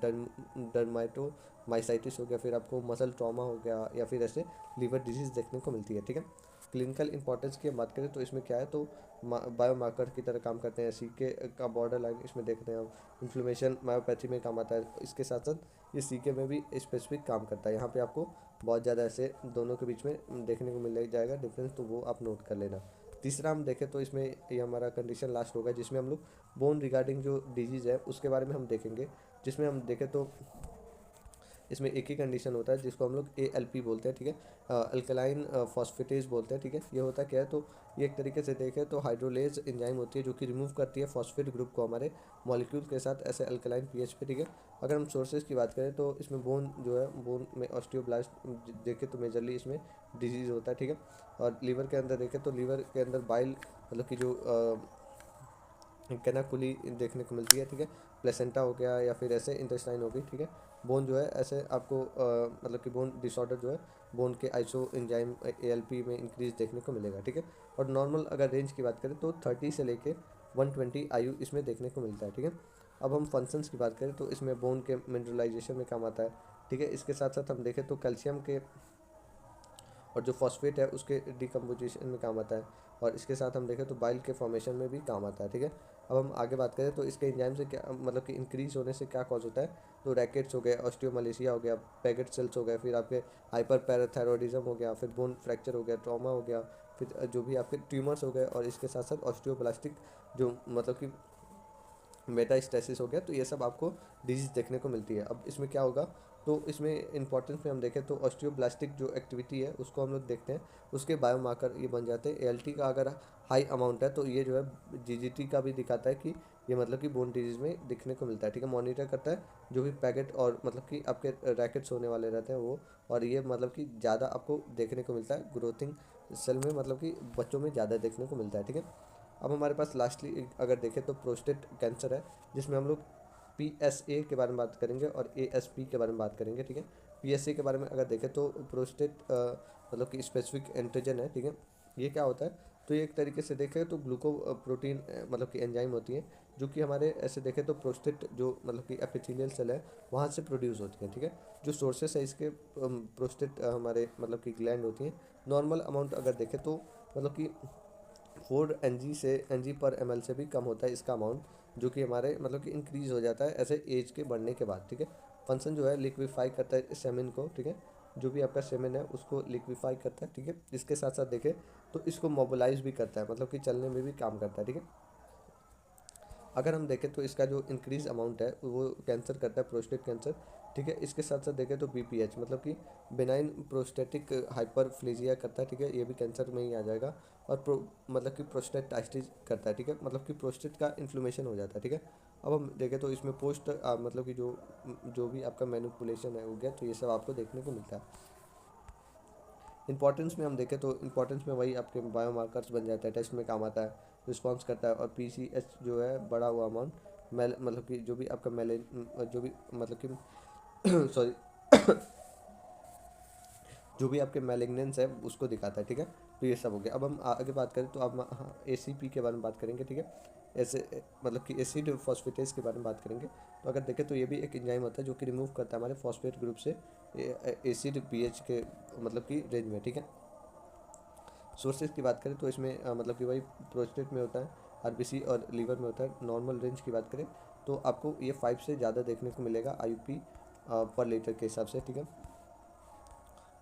डर्माटोमाइसाइटिस हो गया, फिर आपको मसल ट्रॉमा हो गया, या फिर ऐसे लीवर डिजीज़ देखने को मिलती है, ठीक है। क्लिनिकल इंपॉर्टेंस की हम बात करें तो इसमें क्या है, तो बायोमार्कर की तरह काम करते हैं। सीके का बॉर्डर लाइन इसमें देखते हैं हम, इन्फ्लेमेशन मायोपैथी में काम आता है। इसके साथ साथ ये सीके में भी स्पेसिफिक काम करता है। यहाँ पे आपको बहुत ज़्यादा ऐसे दोनों के बीच में देखने को मिल जाएगा डिफरेंस, तो वो आप नोट कर लेना। तीसरा हम देखें तो इसमें ये हमारा कंडीशन लास्ट होगा, जिसमें हम लोग बोन रिगार्डिंग जो डिजीज़ है उसके बारे में हम देखेंगे। जिसमें हम देखें तो इसमें एक ही कंडीशन होता है जिसको हम लोग ALP बोलते हैं, ठीक है, अल्कलाइन फॉस्फेटेज बोलते हैं, ठीक है। ये होता क्या है, तो ये एक तरीके से देखें तो हाइड्रोलेज एंजाइम होती है जो कि रिमूव करती है फॉस्फेट ग्रुप को हमारे मॉलिक्यूल के साथ ऐसे अल्कलाइन पीएच पे, ठीक है। अगर हम सोर्सेज की बात करें तो इसमें बोन जो है, बोन में ऑस्टियोब्लास्ट देखें तो मेजरली इसमें डिजीज़ होता है, ठीक है। और लीवर के अंदर देखें तो लीवर के अंदर बाइल मतलब कि जो कैनाकुली देखने को मिलती है, ठीक है। प्लेसेंटा हो गया या फिर ऐसे इंटेस्टाइन हो गई, ठीक है। बोन जो है ऐसे आपको मतलब कि बोन डिसऑर्डर जो है बोन के आइसो एंजाइम ALP में इंक्रीज देखने को मिलेगा, ठीक है। और नॉर्मल अगर रेंज की बात करें तो 30 से लेके 120 IU इसमें देखने को मिलता है, ठीक है। अब हम फंक्शंस की बात करें तो इसमें बोन के मिनरलाइजेशन में काम आता है, ठीक है। इसके साथ साथ हम देखें तो कैल्शियम के और जो फॉस्फेट है उसके डिकम्पोजिशन में काम आता है, और इसके साथ हम देखें तो बाइल के फॉर्मेशन में भी काम आता है, ठीक है। अब हम आगे बात करें तो इसके एंजाइम से क्या मतलब कि इंक्रीज होने से क्या कॉज होता है, तो रैकेट्स हो गए, ऑस्टियोमलेशिया हो गया, पैगेट सेल्स हो गए, फिर आपके हाइपर पैराथायरॉयडिज्म हो गया, फिर बोन फ्रैक्चर हो गया, ट्रॉमा हो गया, फिर जो भी आपके ट्यूमर्स हो गए, और इसके साथ साथ ऑस्टियोब्लास्टिक जो मतलब कि मेटास्टेसिस हो गया, तो ये सब आपको डिजीज़ देखने को मिलती है। अब इसमें क्या होगा, तो इसमें इंपॉर्टेंस में हम देखें तो ऑस्टियोब्लास्टिक जो एक्टिविटी है उसको हम लोग देखते हैं, उसके बायोमार्कर ये बन जाते हैं। ALT का अगर हाई अमाउंट है तो ये जो है GGT का भी दिखाता है कि ये मतलब कि बोन डिजीज़ में दिखने को मिलता है, ठीक है। मॉनिटर करता है जो भी पैकेट और मतलब कि आपके रैकेट्स होने वाले रहते हैं वो, और ये मतलब कि ज़्यादा आपको देखने को मिलता है ग्रोथिंग सेल में, मतलब कि बच्चों में ज़्यादा देखने को मिलता है, ठीक है। अब हमारे पास लास्टली अगर देखें तो प्रोस्टेट कैंसर है, जिसमें हम लोग PSA के बारे में बात करेंगे और ASP के बारे में बात करेंगे, ठीक है। PSA के बारे में अगर देखें तो प्रोस्टेट मतलब कि स्पेसिफिक एंटीजन है, ठीक है। ये क्या होता है, तो ये एक तरीके से देखें तो ग्लूको प्रोटीन मतलब कि एंजाइम होती है जो कि हमारे ऐसे देखें तो प्रोस्टेट जो मतलब कि एपिथेलियल सेल है वहाँ से प्रोड्यूस होती है, ठीक है। जो सोर्सेस है इसके प्रोस्टेट हमारे मतलब कि ग्लैंड होती हैं। नॉर्मल अमाउंट अगर देखें तो मतलब कि 4 mg/ml से भी कम होता है इसका अमाउंट, जो कि हमारे मतलब कि इंक्रीज़ हो जाता है ऐसे एज के बढ़ने के बाद, ठीक है। फंक्शन जो है लिक्विफाई करता है सेमेन को, ठीक है। जो भी आपका सेमेन है उसको लिक्विफाई करता है, ठीक है। इसके साथ साथ देखें तो इसको मोबिलाइज भी करता है, मतलब कि चलने में भी काम करता है, ठीक है। अगर हम देखें तो इसका जो इंक्रीज अमाउंट है वो कैंसर करता है, प्रोस्टेट कैंसर, ठीक है। इसके साथ साथ देखें तो BPH मतलब कि बेनाइन प्रोस्टेटिक हाइपरप्लेजिया करता है, ठीक है। ये भी कैंसर में ही आ जाएगा। और मतलब कि प्रोस्टेटाइटिस करता है, ठीक है, मतलब कि प्रोस्टेट का इन्फ्लेमेशन हो जाता है, ठीक है। अब हम देखें तो इसमें पोस्ट मतलब कि जो भी आपका मैनिपुलेशन है हो गया, तो ये सब आपको देखने को मिलता है। इंपॉर्टेंस में हम देखें तो इंपॉर्टेंस में वही आपके बायोमार्कर्स बन जाता है, टेस्ट में काम आता है, रिस्पॉन्स करता है। और PCH जो है बड़ा हुआ अमाउंट मतलब कि जो भी आपका जो भी मतलब कि सॉरी जो भी आपके मैलिग्नेंस है उसको दिखाता है, ठीक है। तो ये सब हो गया। अब हम आगे बात करें तो अब ACP के बारे में बात करेंगे, ठीक है। ऐसे मतलब कि एसिड फॉस्फेटेज के बारे में बात करेंगे। तो अगर देखें तो ये भी एक एंजाइम होता है जो कि रिमूव करता है हमारे फॉस्फेट ग्रुप से एसिड pH के मतलब कि रेंज में, ठीक है। सोर्सेज की बात करें तो इसमें मतलब कि वही प्रोस्टेट में होता है, RBC और लीवर में होता है। नॉर्मल रेंज की बात करें तो आपको ये 5 से ज़्यादा देखने को मिलेगा IUP पर लीटर के हिसाब से, ठीक है।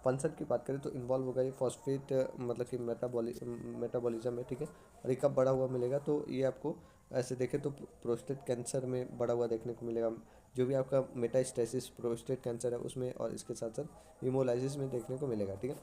फंक्शन की बात करें तो इन्वॉल्व होगा ये फॉस्फेट मतलब कि मेटाबॉलिज्म में, ठीक है। और ये कब बड़ा हुआ मिलेगा, तो ये आपको ऐसे देखें तो प्रोस्टेट कैंसर में बड़ा हुआ देखने को मिलेगा, जो भी आपका मेटास्टेसिस प्रोस्टेट कैंसर है उसमें, और इसके साथ साथ हीमोलाइसिस में देखने को मिलेगा, ठीक है।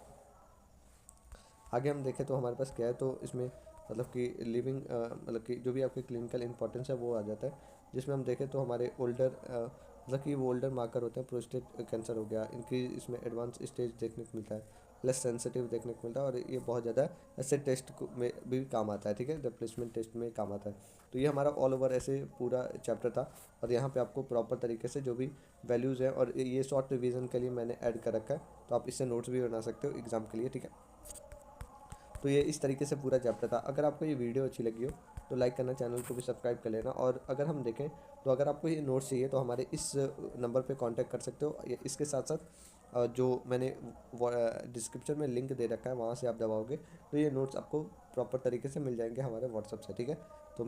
आगे हम देखें तो हमारे पास क्या है, तो इसमें मतलब कि लिविंग मतलब कि जो भी आपकी क्लिनिकल इंपॉर्टेंस है वो आ जाता है। जिसमें हम देखें तो हमारे ओल्डर मतलब कि वो ओल्डर मार्कर होते हैं, प्रोस्टेट कैंसर हो गया, इनकी इसमें एडवांस स्टेज देखने को मिलता है, लेस सेंसिटिव देखने को मिलता है, और ये बहुत ज़्यादा ऐसे टेस्ट में भी काम आता है, ठीक है, रिप्लेसमेंट टेस्ट में काम आता है। तो ये हमारा ऑल ओवर ऐसे पूरा चैप्टर था, और यहाँ पे आपको प्रॉपर तरीके से जो भी वैल्यूज़ हैं, और ये शॉर्ट रिवीजन के लिए मैंने ऐड कर रखा है, तो आप इससे नोट्स भी बना सकते हो एग्ज़ाम के लिए, ठीक है। तो ये इस तरीके से पूरा चैप्टर था। अगर आपको ये वीडियो अच्छी लगी हो तो लाइक करना, चैनल को भी सब्सक्राइब कर लेना। और अगर हम देखें तो अगर आपको ये नोट्स चाहिए तो हमारे इस नंबर पे कांटेक्ट कर सकते हो। इसके साथ साथ जो मैंने डिस्क्रिप्शन में लिंक दे रखा है वहाँ से आप दबाओगे तो ये नोट्स आपको प्रॉपर तरीके से मिल जाएंगे हमारे व्हाट्सएप से, ठीक है। तो